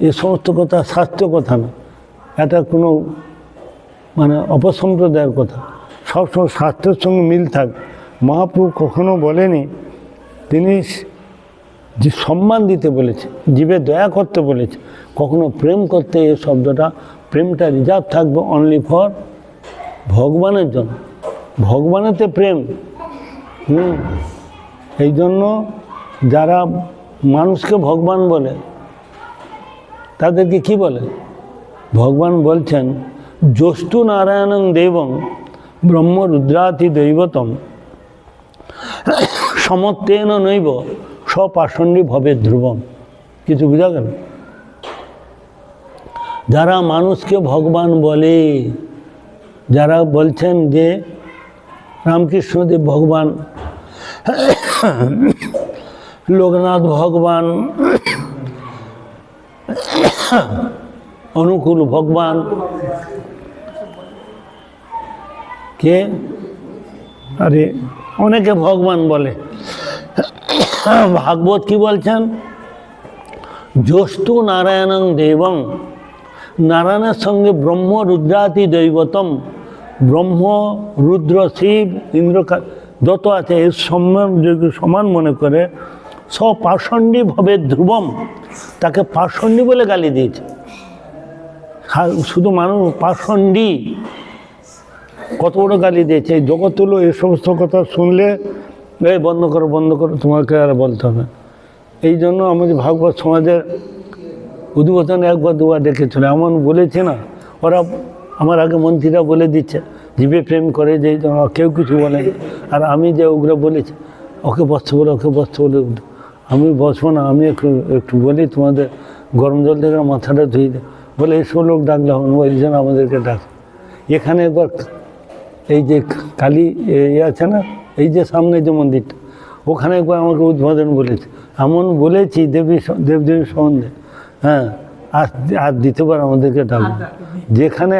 এ সমস্ত কথা শাস্ত্র কথা না, এটা কোনো মানে অপসম্প্রদায়ের কথা। সবসময় শাস্ত্রের সঙ্গে মিল থাকবে। মহাপ্রভু কখনো বলেনি, তিনি যে সম্মান দিতে বলেছে, জীবে দয়া করতে বলেছে, কখনো প্রেম করতে। এই শব্দটা, প্রেমটা রিজার্ভ থাকবে অনলি ফর ভগবানের জন্য। ভগবানেতে প্রেম। এই জন্য যারা মানুষকে ভগবান বলে তাদেরকে কি বলে? ভগবান বলছেন যস্তু নারায়ণং দেবং ব্রহ্ম রুদ্রাতি দৈবতম সমত্তেন নৈব স্বপাষণ্ডী ভবে ধ্রুবম। কিছু বুঝা গেল? যারা মানুষকে ভগবান বলে, যারা বলছেন যে রামকৃষ্ণদেব ভগবান, লোকনাথ ভগবান, অনুকূল ভগবান, কে আরে অনেকে ভগবান বলে। ভাগবত কি বলছেন? যস্তু নারায়ণং দেবং, নারায়ণের সঙ্গে ব্রহ্ম রুদ্রাতি দৈবতম, ব্রহ্ম রুদ্র শিব ইন্দ্র যত আছে এর সমান মনে করে স্বপাষণ্ডী ভবে ধ্রুবম, তাকে পাষণ্ডী বলে গালি দিয়েছে। শুধু মানুষ পাষণ্ডী, কত বড় গালি দিয়েছে। এই জগৎগুলো এই সমস্ত কথা শুনলে এই বন্ধ করো বন্ধ করো, তোমাকে আর বলতে হবে। এই জন্য আমাদের ভাগবত সমাজের উদ্বোধনে একবার দুবার ডেকেছিল, এমন বলেছে না, ওরা আমার আগে মন্ত্রীরা বলে দিচ্ছে জীবে প্রেম করে যে কেউ কিছু বলে। আর আমি যে ওগুলো বলেছি, ওকে বসতে বলে, ওকে বসতে বলে, আমি বসবো না, আমি একটু বলি তোমাদের গরম জল থেকে মাথাটা ধুয়ে দেয় বলে এসব লোক ডাকলে হবে, ওই জন্য আমাদেরকে ডাক। এখানে একবার এই যে কালী আছে না, এই যে সামনে যে মন্দিরটা, ওখানে একবার আমাকে উদ্বোধন বলেছে। এমন বলেছি দেবদেবীর সম্বন্ধে, হ্যাঁ, আর দ্বিতীয়বার আমাদেরকে ডাকবে। যেখানে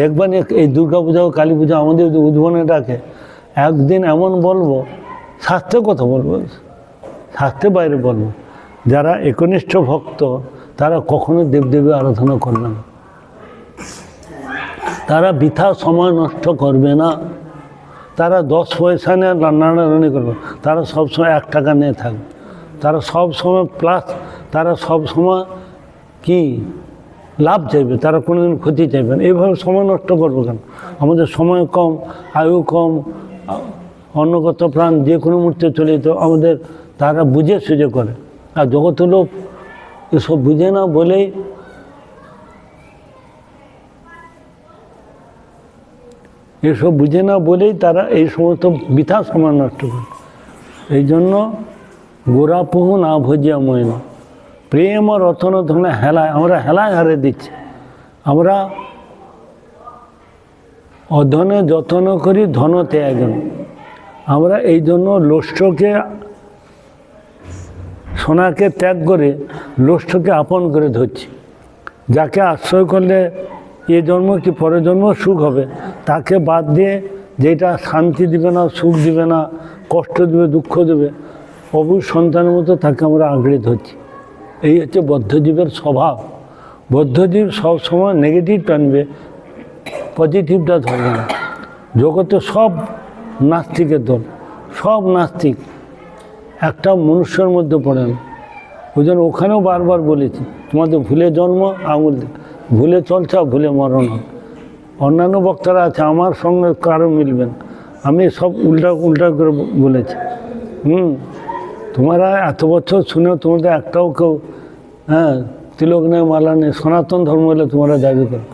একবার এই দুর্গা পূজা ও কালী পূজা আমাদের উদ্বোধনে ডাকে, একদিন এমন বলবো, শাস্ত্রের কথা বলবো, শাস্ত্রের বাইরে বলবো। যারা একনিষ্ঠ ভক্ত তারা কখনো দেবদেবী আরাধনা করবে না, তারা বৃথা সময় নষ্ট করবে না, তারা 10 পয়সা নিয়ে রান্নারান্নি করবে, তারা সবসময় 1 টাকা নিয়ে থাকবে, তারা সব সময় প্লাস, তারা সব সময় কি লাভ চাইবে, তারা কোনোদিন ক্ষতি চাইবে না। এইভাবে সময় নষ্ট করবো কেন? আমাদের সময় কম, আয়ু কম, অন্নগত প্রাণ যে কোনো মুহূর্তে চলে যেত আমাদের, তারা বুঝে সুঝে করে। আর জগতের লোক এসব বুঝে না বলেই তারা এই সমস্ত বৃথা সময় নষ্ট করে। এই জন্য গোড়া পুহু না ভজিয়া ময়না, প্রেম ও রতন ধনে হেলায়, আমরা হেলায় হারে দিচ্ছি। আমরা অধনে যতন করি ধন ত্যাগন। আমরা এই জন্য লোষ্ঠকে, সোনাকে ত্যাগ করে লোষ্ঠকে আপন করে ধরছি। যাকে আশ্রয় করলে এ জন্ম কি পরের জন্ম সুখ হবে, তাকে বাদ দিয়ে যেটা শান্তি দিবে না, সুখ দিবে না, কষ্ট দেবে, দুঃখ দেবে, অবুঝ সন্তানের মতো তাকে আমরা আঁকড়ে ধরছি। এই হচ্ছে বদ্ধজীবের স্বভাব। বদ্ধজীব সবসময় নেগেটিভ টানবে, পজিটিভটা ধরবে না। জগতে সব নাস্তিকের দল, সব নাস্তিক, একটা মনুষ্যের মধ্যে পড়ে না। ওই জন্য ওখানেও বারবার বলেছি, তোমাদের ভুলে জন্ম, আঙুল ভুলে চলছে, ভুলে মরণ হয়। অন্যান্য বক্তারা আছে, আমার সঙ্গে কারো মিলবেন, আমি সব উল্টা করে বলেছি। তোমরা এত বছর শুনেও তোমাদের একটাও কেউ তিলক নেই, মালা নেই। সনাতন ধর্ম হলে তোমরা দাবি করো।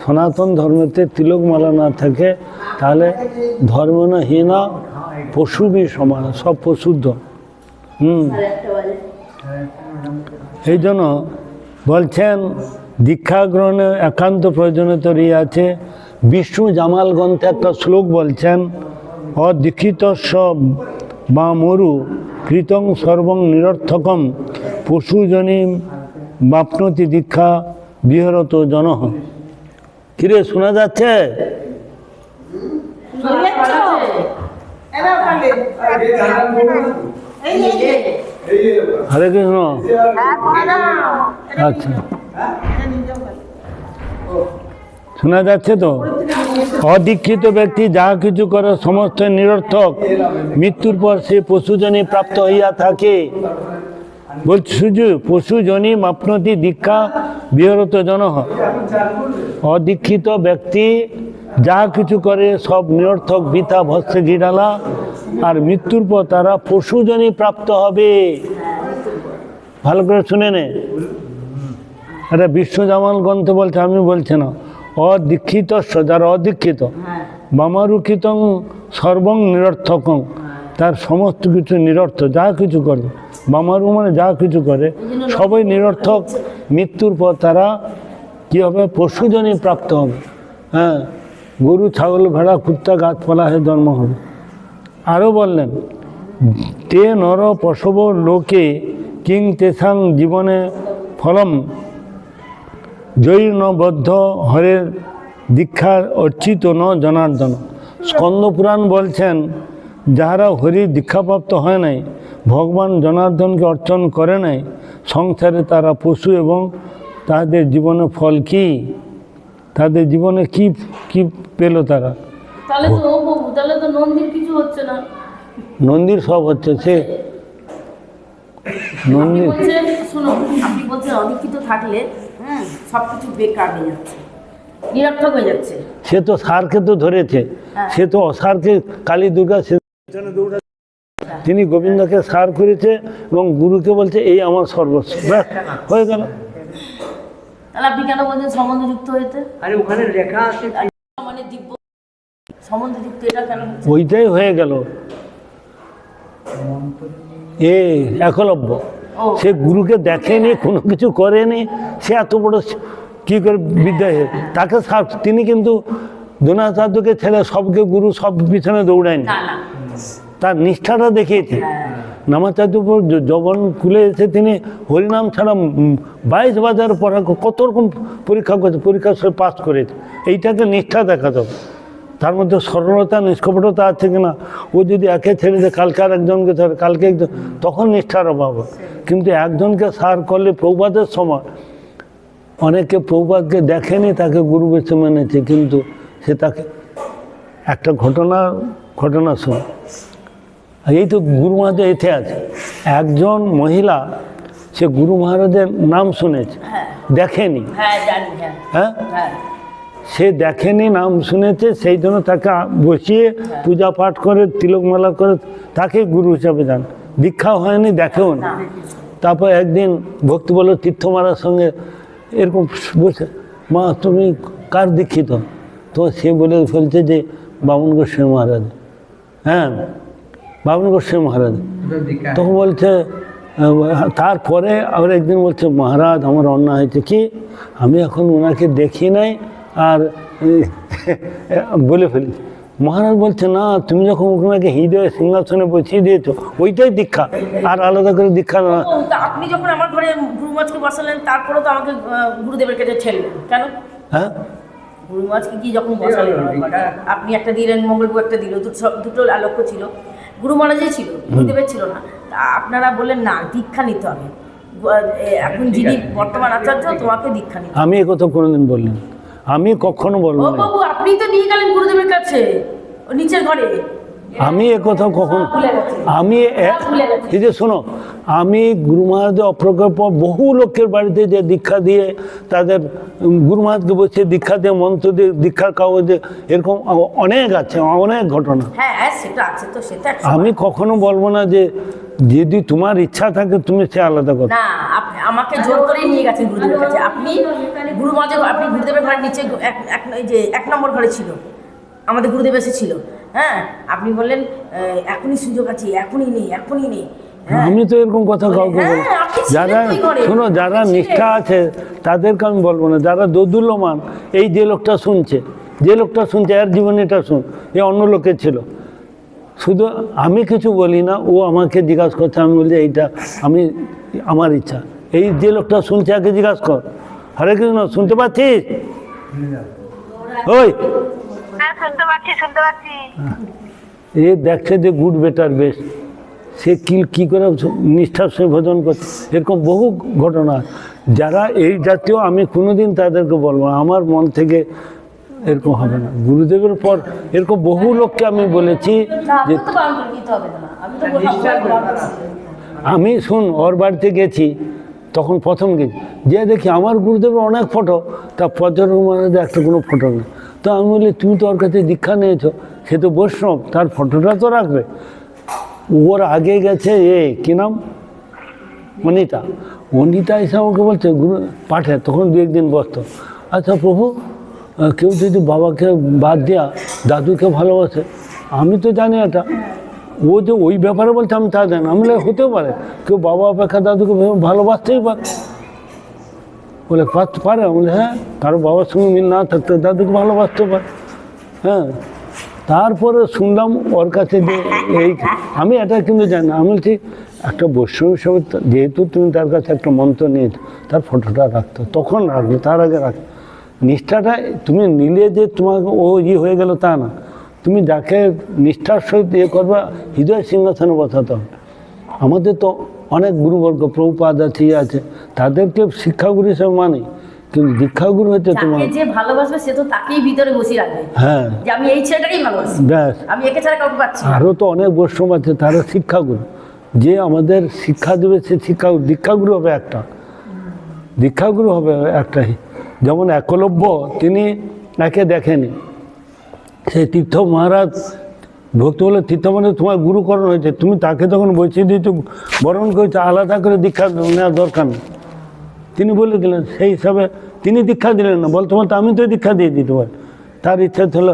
সনাতন ধর্মেতে তিলক মালা না থাকে তাহলে ধর্ম না হীনা, পশুবি সমান, সব পশুর ধর্ম। এই জন্য বলছেন দীক্ষা গ্রহণে একান্ত প্রয়োজনীয়তা আছে। বিষ্ণু জামাল গ্রন্থে একটা শ্লোক বলছেন, অদীক্ষিতস্য বা মরু কৃতং সর্বং নিরর্থকম পশুজনী বাপ্নতি দীক্ষা বিহরত জনঃ। কিরে শোনা যাচ্ছে? হরে কৃষ্ণ। আচ্ছা, শোনা যাচ্ছে তো? অদীক্ষিত ব্যক্তি যাহা কিছু করে সমস্ত নিরর্থক, মৃত্যুর পর সে পশুজনী প্রাপ্ত হইয়া থাকে। বলছি পশুজনী মাপনতি দীক্ষা বিহরত জনঃ। অদীক্ষিত ব্যক্তি যা কিছু করে সব নিরর্থক, বৃথা, ভস্মে গিরালা, আর মৃত্যুর পর তারা পশুজনী প্রাপ্ত হবে। ভালো করে শুনে নে, এটা বিষ্ণু জামাল গ্রন্থ বলছে, আমি বলছি না। অদীক্ষিত, যারা অদীক্ষিত, বামারুক্ষিত সর্বং নিরর্থকং, তার সমস্ত কিছু নিরর্থ, যা কিছু করে, বামারু মানে যা কিছু করে সবই নিরর্থক। মৃত্যুর পর তারা কী হবে? পশুজনী প্রাপ্ত হবে। গরু, ছাগল, ভেড়া, কুত্তা, গাছপালা হয়ে জন্ম হবে। আরও বললেন, তে নর পশব লোকে কিং তেসাং জীবনে ফলম জৈনবদ্ধ হরের দীক্ষার অর্চিত ন জনার্দন। স্কন্দ পুরাণ বলছেন, যাহারা হরির দীক্ষাপ্রাপ্ত হয় নাই, ভগবান জনার্দনকে অর্চন করে নাই, সংসারে তারা পশু, এবং তাদের জীবনে ফল কি? তাদের জীবনে কি কি পেল তারা? তাহলে তো নন্দীর কিছু হচ্ছে না। নন্দীর সব হচ্ছে। সে নন্দী শোনো, আপনি বলছেন অদীক্ষিত থাকলে সব কিছু বেকার হয়ে যাচ্ছে, নিরর্থক হয়ে যাচ্ছে। সে তো সারকে তো ধরেছে, সে তো অসারকে, কালী দুর্গা সে তিনি গোবিন্দকে সার করেছে এবং গুরুকে বলছে এই আমার সর্বস্ব, ব্যাস হয়ে গেল। তাহলে আপনি কেন বলছেন সম্বন্ধযুক্ত হয়েছে? আরে ওখানে লেখা আছে মানে দিব্য সম্বন্ধযুক্ত, এটা কেন হচ্ছে? ওইটাই হয়ে গেল। এ একলব্য, সে গুরুকে দেখেনি, কোনো কিছু করেনি, সে এত বড় কী করে বিদ্যা, তাকে তিনি কিন্তু দ্রোণাচার্যকে ছেড়ে সবকে গুরু, সব পিছনে দৌড়ায়নি, তার নিষ্ঠাটা দেখিয়েছে। নামাচার্য যখন কুলে এসে তিনি হরিনাম ছাড়া 22 পড়া, কত রকম পরীক্ষা করেছে, পরীক্ষা সে পাস করেছে। এইটাকে নিষ্ঠা দেখাতে হবে। তার মধ্যে সরলতা, নিষ্কপটতা আছে কিনা। ও যদি একে ছেড়ে দেয়, কালকে আর একজনকে ছেড়ে, কালকে একজন, তখন নিষ্ঠার অভাব। কিন্তু একজনকে সার করলে, প্রভুপাদের সময় অনেকে প্রভুপাদকে দেখেনি, তাকে গুরু বেছে মেনেছে, কিন্তু সে তাকে একটা ঘটনা শুনে। এই তো গুরু মহারাজের এতে আছে, একজন মহিলা, সে গুরু মহারাজের নাম শুনেছে, দেখেনি। হ্যাঁ, সে দেখেনি, নাম শুনেছে, সেই জন্য তাকে বসিয়ে পূজা পাঠ করে, তিলকমালা করে তাকে গুরু হিসাবে যান। দীক্ষা হয়নি, দেখেও না। তারপর একদিন ভক্তি বলো তীর্থ মহারাজের সঙ্গে এরকম বসে, মা তুমি কার দীক্ষিত? তো সে বলছে যে বামন গোস্বামী মহারাজ। হ্যাঁ, বামন গোস্বামী মহারাজ। তখন বলছে তারপরে আবার একদিন বলছে মহারাজ আমার অন্যায় হয়েছে কি, আমি এখন ওনাকে দেখি নাই আর বলে ফেলেছি। মহারাজ বলছে না, তুমি যখন ওনাকে হৃদয়ে সিংহাসনে বসিয়ে দিয়েছো ওইটাই দীক্ষা, আর আলাদা করে দীক্ষা না। তা আপনি যখন আমার ঘরে গুরু মহারাজকে বসালেন তারপরেও তো আমাকে গুরুদেবের কাছে ঠেললেন কেন? হ্যাঁ, গুরু মহারাজকে কি যখন বসালেন আপনি একটা দিলেন, মঙ্গলপুর একটা দিল, দুটো আলোক্য ছিল, গুরু মহারাজই ছিল, গুরুদেবের ছিল না। তা আপনারা বললেন না দীক্ষা নিতে হবে, এখন যিনি বর্তমান আচার্য তোমাকে দীক্ষা নিতে হবে। আমি একথা কোনোদিন বললাম, আমি কখনো বলবো ও না। বাবু আপনি তো নিয়ে গেলেন গুরুদেবের কাছে ও নিচের ঘরে। আমি একথা কখন, আমি এই যে শোনো, আমি গুরু মহারাজের অপ্রজ্ঞার পর বহু লোকের বাড়িতে যে দীক্ষা দিয়ে তাদের গুরু মহারাজকে বসে দীক্ষা দিয়ে মন্ত্র দিয়ে দীক্ষার কাগজে এরকম অনেক আছে, অনেক ঘটনা। হ্যাঁ সেটা আছে তো, সেটা আমি কখনো বলবো না যে যদি তোমার ইচ্ছা থাকে তুমি সে আলাদা কথা। না, আমাকে জোর করে নিয়ে গেছেন গুরুদেবের কাছে। আপনি গুরু মহারাজ, আপনি গুরুদেবের ঘরের নিচে এই যে 1 নম্বর ঘরে ছিল, আমাদের গুরুদেব এসেছিল। হ্যাঁ, আপনি বললেন এখনই সুযোগ আছে, এখনই নেই, এখনই নেই। আমি তো এরকম কথা কাউকে বলি, যারা শোনো যারা নিষ্ঠা আছে তাদেরকে আমি বলবো না, যারা দোদুল্যমান, এই যে লোকটা শুনছে, যে লোকটা শুনছে এর জীবনে এটা শুন, এ অন্য লোকের ছিল, শুধু আমি কিছু বলি না, ও আমাকে জিজ্ঞাসা করছে, আমি বলছি এইটা আমি আমার ইচ্ছা। এই যে লোকটা শুনছে একে জিজ্ঞাসা কর, হরে কৃষ্ণ শুনতে পাচ্ছিস? ওই শুনতে পাচ্ছি। এ দেখছে যে গুড বেটার বেস্ট, সে কি করে নিষ্ঠার সে ভোজন করছে, এরকম বহু ঘটনা। যারা এই জাতীয়, আমি কোনোদিন তাদেরকে বলবো না, আমার মন থেকে এরকম হবে না। গুরুদেবের পর এরকম বহু লোককে আমি বলেছি যে আমি শুন ওর বাড়িতে গেছি, তখন প্রথম গেছি, যে দেখি আমার গুরুদেবের অনেক ফটো, তা পর্যটক মহারাজের একটা কোনো ফটো নেই। তো আমি বলি তুমি তো ওর কাছে দীক্ষা নিয়েছো, সে তো বৈষ্ণব, তার ফটোটা তো রাখবে। ওর আগে গেছে কি নাম, অনিতা। অনিতা এসে আমাকে বলছে গুরু পাঠে, তখন 2-1 দিন বসতো, আচ্ছা প্রভু কেউ যদি বাবাকে বাদ দেয়া দাদুকে ভালোবাসে, আমি তো জানি এটা, ও যে ওই ব্যাপারে বলছে আমি তা জানি। আমি হতেও পারে কেউ বাবা অপেক্ষা দাদুকে ভালোবাসতেই পারে, বলে পারে। বলে হ্যাঁ, কারো বাবার সঙ্গে মিল না থাকতে দাদুকে ভালোবাসতে পারে। হ্যাঁ, তারপরে শুনলাম ওর কাছে যে এই, আমি এটা কিন্তু জানি না। আমি বলছি একটা বৈষ্ণব হিসাবে যেহেতু তুমি তার কাছে একটা মন্ত্র নিয়েছো, তার ফটোটা রাখতো, তখন রাখবে, তার আগে রাখতো। নিষ্ঠাটা তুমি নিলে যে তোমাকে ও হয়ে গেল তা না, তুমি যাকে নিষ্ঠার সহিত করবা হৃদয় সিংহাসনে বসাতে হবে। আমাদের তো অনেক গুরুবর্গ প্রভুপাদ আছে, তাদেরকে শিক্ষাগুরু হিসেবে মানে, কিন্তু দীক্ষাগুরু হচ্ছে তোমার যে ভালোবাসবে সে তো তাকেই ভিতরে বসিয়ে রাখবে। হ্যাঁ, যে আমি এই ছেলেটাকেই ভালোবাসি, ব্যাস। আমি একে ছাড়া কাউকে পাচ্ছি না। আরও তো অনেক বৈষ্ণব আছে, তারা শিক্ষাগুরু, যে আমাদের শিক্ষা দেবে সে শিক্ষাগুরু। দীক্ষাগুরু হবে একটা, দীক্ষাগুরু হবে একটাই। যেমন একলব্য, তিনি একে দেখেনি, সেই তীর্থ মহারাজ ভক্ত বলে তীর্থ মানে তোমার গুরুকরণ হয়েছে, তুমি তাকে তখন বসিয়ে দিয়েছো, বরণ করেছো, আলাদা করে দীক্ষা নেওয়ার দরকার নেই। তিনি বলে দিলেন, সেই হিসাবে তিনি দীক্ষা দিলেন না, বলতে বলতে আমি তো দীক্ষা দিয়ে দিতে পারি। তার ইচ্ছা ছিল,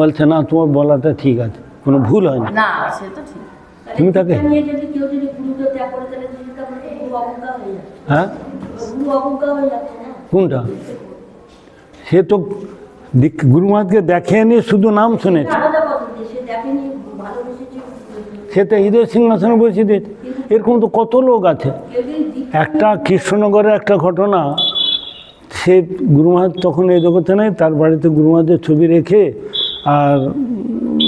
বলছে না তোমার বলাটা ঠিক আছে, কোনো ভুল হয়নি। না সে তো ঠিক, তুমি তাকে হ্যাঁ, কোনটা? সে তো গুরু মহারাজকে দেখেনি, শুধু নাম শুনেছে, সে তো হৃদয় সিংহাসনে বসিয়ে দিয়েছে। এরকম তো কত লোক আছে। একটা কৃষ্ণনগরের একটা ঘটনা, সে গুরু মহারাজ তখন এই জগতে নেই, তার বাড়িতে গুরু মহারাজের ছবি রেখে আর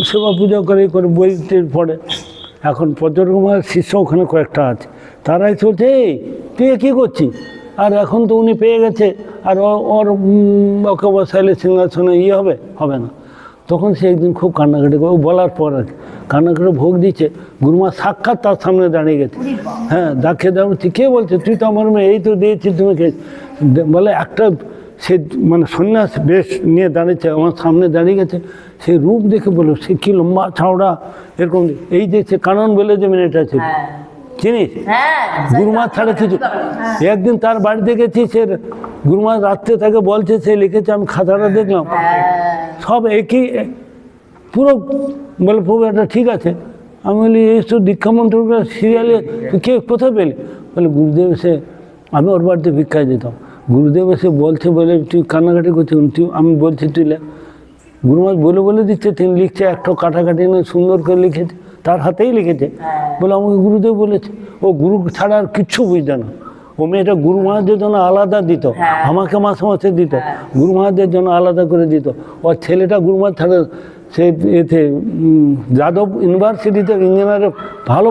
সেবা পূজা করে বইতে পড়ে। এখন পর্যটক মহারাজ শিষ্য ওখানে কয়েকটা আছে, তারাই চলছে এই তুই কী করছিস, আর এখন তো উনি পেয়ে গেছে, আর ওর ওকে বসাইলে সিংহাসনে হবে না। তখন সে একদিন খুব কান্নাকাটি করে, বলার পর আর কান্নাকাটি ভোগ দিচ্ছে, গুরুমা সাক্ষাৎ তার সামনে দাঁড়িয়ে গেছে। হ্যাঁ, দেখে দাঁড়িয়ে কে বলছে, তুই তো আমার মেয়ে, এই তো দিয়েছি তুমি খেয়েছি। বলে একটা সে মানে সন্ন্যাস বেশ নিয়ে দাঁড়িয়েছে, আমার সামনে দাঁড়িয়ে গেছে। সেই রূপ দেখে বলো, সে কী লম্বা ছাওড়া, এরকম এই যে সে কানন বলে যে মেয়েটা ছিল, চিনিস? গুরুমা ছাড়া কিছু। একদিন তার বাড়িতে গেছি, সে গুরুমা রাত্রে তাকে বলছে, সে লিখেছে, আমি খাতাটা দেখলাম, সব একই পুরো। বলে প্রভু এটা ঠিক আছে, আমি বলি এই তো দীক্ষা মন্ত্র সিরিয়ালে তুই কে কোথায় পেলি? বলে গুরুদেব এসে, আমি ওর বাড়িতে ভিক্ষায় যেতাম, গুরুদেব এসে বলছে বলে তুই কান্নাকাটি করছিস, তুই আমি বলছি তুই লে। গুরু মহারাজ বলে দিচ্ছে, তিনি লিখছে, একটা কাটাকাটি নয়, সুন্দর করে লিখেছে, তার হাতেই লিখেছে। বলে আমাকে গুরুদেব বলেছে। ও গুরু ছাড়া আর কিচ্ছু বুঝতো না। ও মেয়েটা গুরু মহারাজের জন্য আলাদা দিত, আমাকে মাসে মাসে দিত, গুরু মহারাজের জন্য আলাদা করে দিত। ওর ছেলেটা গুরু মহারাজ ছাড়া সে এতে যাদব ইউনিভার্সিটিতে ইঞ্জিনিয়ারে ভালো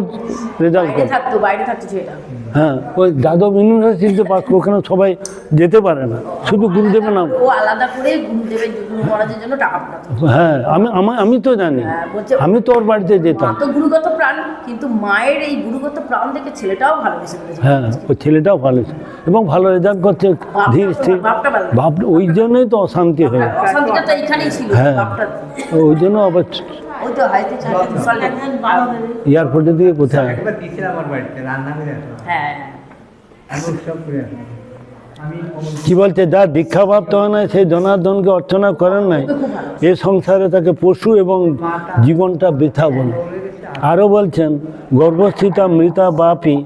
রেজাল্ট করে। বাইরে থাকতো ছেলেটা। হ্যাঁ, ওই যাদব ইউনিভার্সিটিতে পাস, ওখানে সবাই যেতে পারে না, শুধু গুরুদেবের নাম। ও আলাদা করে গুরুদেবের গুরু মহারাজের জন্য টাকা পাঠাতো। হ্যাঁ, আমি তো জানি, আমি তো ওর বাড়িতে যেতাম। মা তো গুরুগত প্রাণ, কিন্তু মায়ের এই গুরুগত প্রাণ দেখে ছেলেটাও ভালোবেসে ফেলেছে। হ্যাঁ, ওই ছেলেটাও ভালো এবং ভালো রেজাল্ট করছে, ধীর স্থির ভাব। ওই জন্যই তো অশান্তি হয়ে, অশান্তিটা তো এইখানেই ছিল। হ্যাঁ, ওই জন্য আবার ওই তো হয়তো এয়ারপোর্টের দিকে কোথায়। হ্যাঁ, কি বলছে, যার দীক্ষাপ্রাপ্ত হয় না সেই জনার্দনকে অর্চনা করেন নাই, এ সংসারে তাকে পশু এবং জীবনটা বৃথা বলে। আরও বলছেন, গর্ভস্থিতা মৃতা বাপি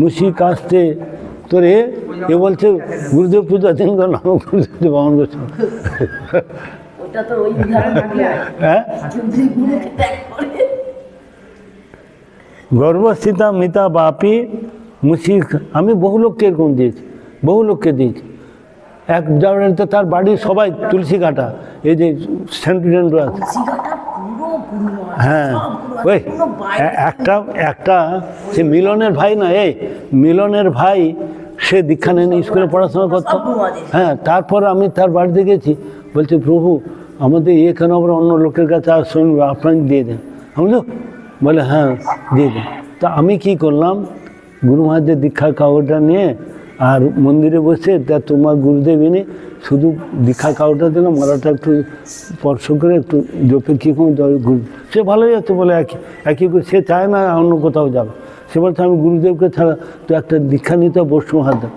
মুশি কাস্তে তোর এ বলছে গুরুদেব পূজা দিন নাম গুরুদেব বামন গোস্বামী। ওটা তো ওই উদাহরণ থাকলে হ্যাঁ, গুরুকে ত্যাগ করে। গর্ভস্থিতা মৃতা বাপি মুশি, আমি বহু লোককে এরকম দিয়েছি, বহু লোককে দিয়েছি। এক জায়গাতে তার বাড়ির সবাই তুলসী কাটা, এই যে সেন্টিমেন্ট আছে। হ্যাঁ, ওই একটা সে মিলনের ভাই না, এই মিলনের ভাই, সে দীক্ষা নেয়নি, স্কুলে পড়াশোনা করতো। হ্যাঁ, তারপর আমি তার বাড়িতে গেছি, বলছে প্রভু আমাদের কেন আমরা অন্য লোকের কাছে আর শুনবো, আপনাকে দিয়ে দেন। আমি তো বলে হ্যাঁ দিয়ে দেন। তা আমি কি করলাম, গুরু মহারাজের দীক্ষার কাগজটা নিয়ে আর মন্দিরে বসে, তা তোমার গুরুদেব এনে শুধু দীক্ষা কাগজটা দিলাম, মালাটা একটু স্পর্শ করে একটু জপে কী কোনো সে ভালোই আছে বলে একই করে, সে চায় না অন্য কোথাও যাবে। সে বলছে আমি গুরুদেবকে ছাড়া তো একটা দীক্ষা নিতে বসবো হাতে।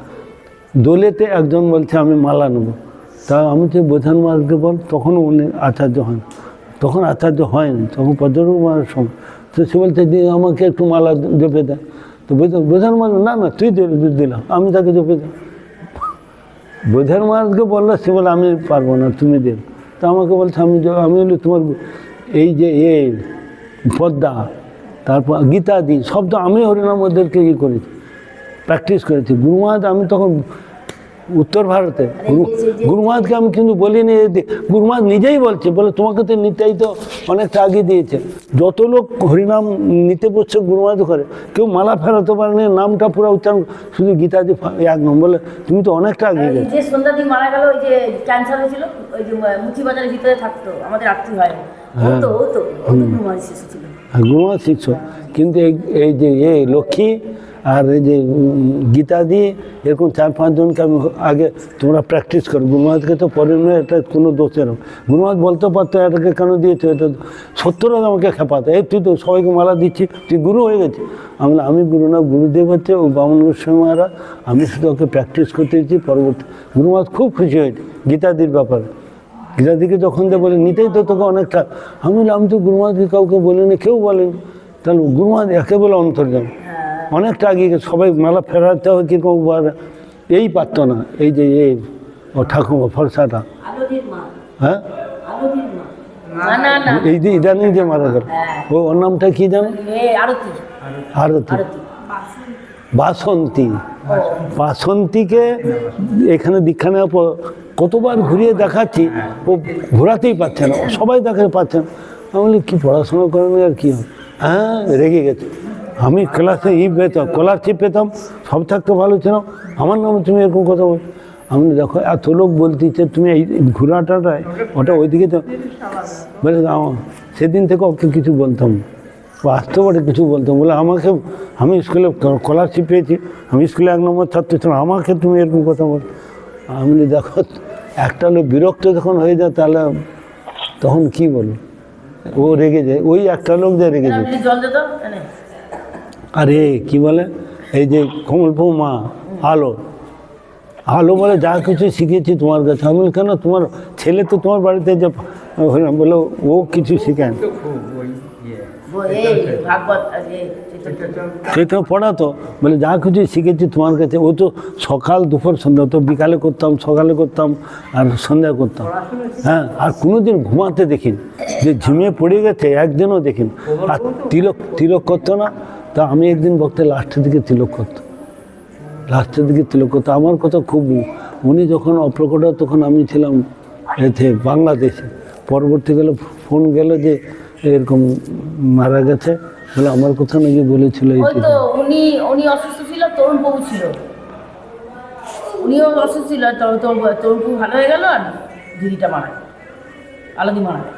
দোলেতে একজন বলছে আমি মালা নেবো, তা আমি তো বোঝান মার্গকে বল, তখনও উনি আচার্য হন, তখন আচার্য হয়নি, তখন পদ্মরূপ মারার সময়। তো সে বলছে দিয়ে আমাকে একটু মালা জপে দেয়। তো বোঝান মার্গ না তুই দিলাম, আমি তাকে জপে দিলাম। বোঝার মার্গকে বললো, সে বলে আমি পারবো না, তুমি দেব। তা আমাকে বলছে আমি বলি তোমার এই যে পদ্মা, তারপর গীতাদি শব্দ আমি হরিনাম ওদেরকে করেছি, প্র্যাকটিস করেছি। গুরু মহারাজ, আমি তখন উত্তর ভারতে, গুরু মহারাজকে আমি কিন্তু বলিনি, গুরু মহারাজ নিজেই বলছে, বলে তোমাকে তো নিতেই তো অনেকটা আগে দিয়েছে। যত লোক হরিনাম নিতে বসছে গুরু মহারাজ করে, কেউ মালা ফেরাতে পারেনি, নামটা পুরো উচ্চারণ, শুধু গীতাদি এক নম্বর, বলে তুমি তো অনেকটা আগে গেছো। যে সন্ধ্যাদি মারা গেল, ওই যে ক্যান্সার হয়েছিল, ওই যে মুচিবাজারের ভিতরে থাকতো, আমাদের আত্মীয় হয়, ও তো গুরু মহারাজ শিষ্য ছিল। গুরু মহারাজ শিষ্য, কিন্তু এই যে লক্ষ্মী আর এই যে গীতাদি, এরকম 4-5 জনকে আমি আগে তোমরা প্র্যাকটিস করো। গুরু মহারাজকে তো পরে নয়, এটা কোনো দোষের। গুরু মহারাজ বলতে পারতো এটাকে কেন দিয়েছো, এটা সত্যরাজ আমাকে খেপাতো, এই তুই তো সবাইকে মালা দিচ্ছি, তুই গুরু হয়ে গেছি। আমি গুরু না, গুরুদেব হচ্ছে ও বামন গোস্বামী মহারাজ, আমি শুধু ওকে প্র্যাকটিস করতে দিচ্ছি। পরবর্তী গুরু মহারাজ খুব খুশি হয়েছে গীতাদির ব্যাপারে। গীতাদিকে যখন বলে নিতেই তো তোকে অনেকটা, আমি তো গুরু মহারাজকে কাউকে বলিনি, কেউ বলেনি। তাহলে গুরু মহারাজ একে বলে অন্তর্যামী, অনেকটা আগে সবাই মালা ফেরাতে হয় কি এই পারতো না। এই যে ও ঠাকুমা ফরসাটা, হ্যাঁ এই যে ইদানিং যে মারা গেল, ওর নামটা কি জানো? আরতি, বাসন্তীকে এখানে দীক্ষা নেওয়ার পর কতবার ঘুরিয়ে দেখাচ্ছি, ও ঘোরাতেই পারছে না, সবাই দেখাতে পারছে না। আমি বলি কি পড়াশোনা করেন আর কি হয়, হ্যাঁ রেগে গেছে। আমি ক্লাসে পেতাম, স্কলারশিপ পেতাম, সব থাকতে ভালো ছিলাম, আমার নামে তুমি এরকম কথা বল। আমি দেখো এত লোক বলতেছে তুমি এই ঘোরাটাটায় ওটা ওইদিকে তো বলে, সেদিন থেকে ওকে কিছু বলতাম, ও আসতে পারে কিছু বলতাম, বলে আমাকে, আমি স্কুলে স্কলারশিপ পেয়েছি, আমি স্কুলে 1 নম্বর ছাত্র ছিলাম, আমাকে তুমি এরকম কথা বল। আমি দেখো একটা লোক বিরক্ত যখন হয়ে যায়, তাহলে তখন কি বলো, ও রেগে যায়, ওই একটা লোক যা রেগে যায়। আরে কি বলে, এই যে কমলপুর মা আলো বলে যা কিছু শিখেছি তোমার কাছে। আমি কেন, তোমার ছেলে তো তোমার বাড়িতে যে বলে ও কিছু শিখেন, এই ভাগবত চৈতন্য পড়াতো, বলে যা কিছু শিখেছি তোমার কাছে। ও তো সকাল দুপুর সন্ধ্যা, তো বিকালে করতাম, সকালে করতাম আর সন্ধ্যা করতাম। হ্যাঁ, আর কোনোদিন ঘুমাতে দেখিনি, যে ঝিমিয়ে পড়ে গেছে একদিনও দেখিনি। আর তিলক করতো না। তা আমি একদিন বক্তে লাস্টের দিকে তিলক করতো, আমার কথা খুব, উনি যখন অপ্রকট, তখন আমি ছিলাম এতে বাংলাদেশে। পরবর্তীকালে ফোন গেল যে এরকম মারা গেছে, বলে আমার কথা নাকি বলেছিল। ওই তো উনি অসুস্থ ছিল, তরুণ প্রভু ছিল, উনিও অসুস্থ ছিল, তরুণ প্রভু ভালো হয়ে গেল, আর দিদিটা মারা গেল, আলাদি মারা গেল।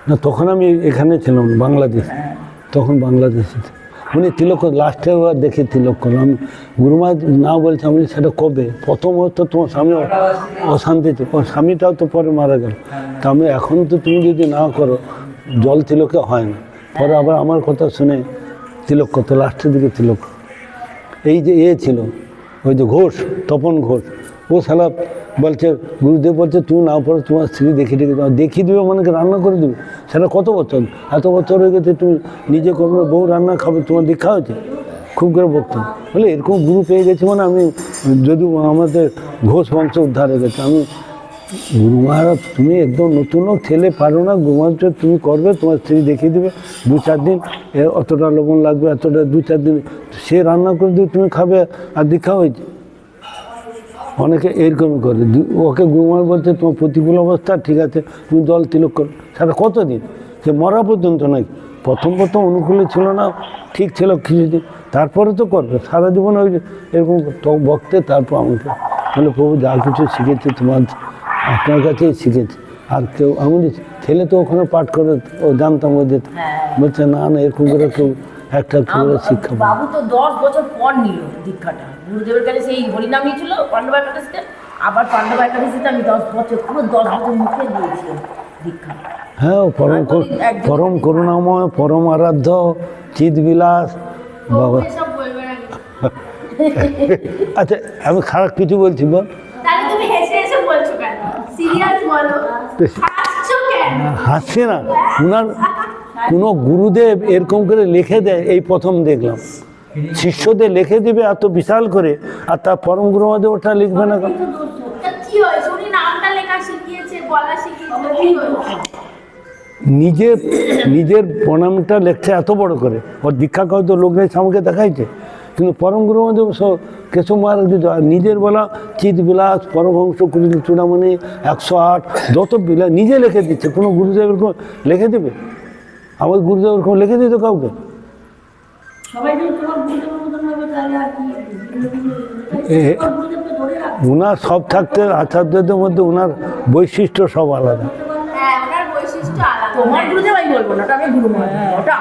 না, তখন আমি এখানে ছিলাম বাংলাদেশ, তখন বাংলাদেশে উনি তিলক লাস্টে দেখে তিলক করলাম। আমি গুরুমা না বলছে, আমি সেটা কবে প্রথম হতো তোমার স্বামী অশান্তিতে, স্বামীটাও তো পরে মারা গেল। তা আমি এখন তো তুমি যদি না করো জল তিলকে হয় না। পরে আবার আমার কথা শুনে তিলক করতো, লাস্টের দিকে তিলক। এই যে ছিল ওই যে ঘোষ, তপন ঘোষ, ও শালা বলছে, গুরুদেব বলছে তুমি না পড়ো, তোমার স্ত্রী দেখিয়ে দেবে, মানে রান্না করে দেবে। সেটা কত বছর, এত বছর হয়ে গেছে, তুমি নিজে করবে, বউ রান্না খাবে, তোমার দীক্ষা হয়েছে। খুব করে বলতাম, বলে এরকম গুরু পেয়ে গেছে, মানে আমি যদি আমাদের ঘোষ বংশ উদ্ধার হয়ে গেছে। আমি গুরু মহারাজ, তুমি একদম নতুন লোক, ছেলে পারো না, গুরু মহারাজ তুমি করবে, তোমার স্ত্রী দেখিয়ে দেবে, 2-4 দিন অতটা লবণ লাগবে, এতটা 2-4 দিন সে রান্না করে দেবে, তুমি খাবে, আর দীক্ষা হয়েছে। অনেকে এরকমই করে, ওকে গুরুমার বলছে তোমার প্রতিকূল অবস্থা, ঠিক আছে তুমি জল তিলক করো। সেটা কতদিন, সে মরা পর্যন্ত নাকি। প্রথম অনুকূলে ছিল না, ঠিক ছিল কিছুদিন, তারপরে তো করবে সারা জীবন। ওই এরকম বক্তে তারপর আমাকে বলে, প্রভু যা কিছু শিখেছি আপনার কাছেই শিখেছি, আর কেউ আমি ছেলে তো ওখানে পাঠ করে ও জানতাম, ও যেত। বলছে না এরকম করে কেউ একটা করে শিক্ষা। বাবু তো 10 বছর পর নিল দীক্ষাটা গুরুদেবের কাছে, সেই হরিনাম নিয়েছিল পাণ্ডবা একাদশীতে, আবার পাণ্ডবা একাদশীতে আমি 10 বছর, পুরো 10 বছর মুখে দিয়েছি দীক্ষা। হ্যাঁ, পরম করুণাময়, পরম আরাধ্য, চিৎবিলাস বাবা। আচ্ছা, আমি খারাপ কিছু বলছি বল? তাহলে তুমি হেসে হেসে বলছো কেন? সিরিয়াস বলো, হাসছো কেন? হাসছে না, উনার কোনো গুরুদেব এরকম করে লিখে দেয়, এই প্রথম দেখলাম। শিষ্যদের লিখে দেবে এত বিশাল করে, আর তার পরম গুরুদেব ওটা লিখবে না কেন? কি হয়েছে? উনি নামটা লেখা শিখিয়েছে, বলা শিখিয়েছে, কি হয়েছে? নিজের প্রণামটা লেখছে এত বড় করে, ওর দীক্ষা হয়তো লোকদের সামনে দেখাইছে, কিন্তু পরম গুরুদেব কেশব মহারাজ নিজের বলা চিৎবিলাস, পরমহংস চূড়ামণি, 108 যত বিলাস নিজে লিখে দিচ্ছে। কোনো গুরুদেব এরকম লিখে দেবে? আমার গুরুদেব এরকম লিখে দিত কাউকে? ওনার সব থাকতে আচার্যদের মধ্যে ওনার বৈশিষ্ট্য সব আলাদা। হ্যাঁ, ওনার বৈশিষ্ট্য আলাদা। তোমার গুরুদেব আমি বলবো না, ওটা আমি গুরু মহারাজ, ওটা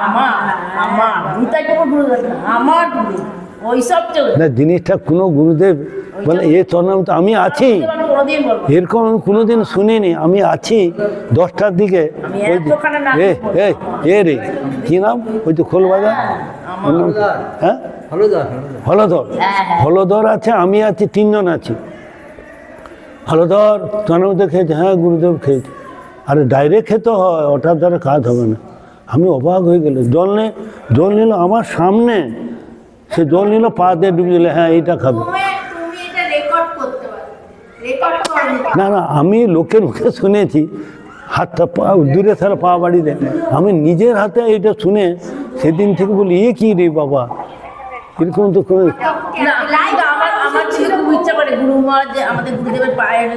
আমার গীতাই তোমার গুরুদেব না, আমার গুরু। ওই সব চলবে না, জিনিসটা কোনো গুরুদেব বলে এ চরণাম তো আমি আছি, আমি কোনোদিন বলবো না। এরকম আমি কোনোদিন শুনিনি। আমি আছি 10টার দিকে, আমি ওই এতখানা নাম এ রে কি নাম, ওই তো খোলবাজার, হ্যাঁ হলধর, হলধর আছে, আমি আছি, 3 জন আছি। হলধর চরণামৃত খেয়েছে, হ্যাঁ গুরুদেব খেয়েছে। আরে ডাইরেক্ট খেতে হয়, ওটার দ্বারা কাজ হবে না। আমি অবাক হয়ে গেল, জল নিল আমার সামনে, সে জল নিল, পা দিয়ে ডুবে দিলে, হ্যাঁ এইটা খাবে। তুমি এটা রেকর্ড করতে পারো, রেকর্ড করো। না, আমি লোকের মুখে শুনেছি, হাতটা দূরে ছাড়া পা বাড়ি দেয়। আমি নিজের হাতে এটা শুনে সেদিন থেকে বলি, এ কি রে বাবা, এরকম তো কোনো। না, আমার ছিল খুব ইচ্ছা করে গুরু মহারাজ যে আমাদের গুরুদেবের পায়ের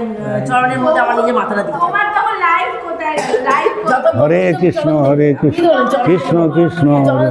চরণের মধ্যে আমার নিজের মাথাটা দিতে। তোমার তখন লাইভ কোথায়? লাইভ হরে কৃষ্ণ, হরে কৃষ্ণ, কৃষ্ণ কৃষ্ণ হরে।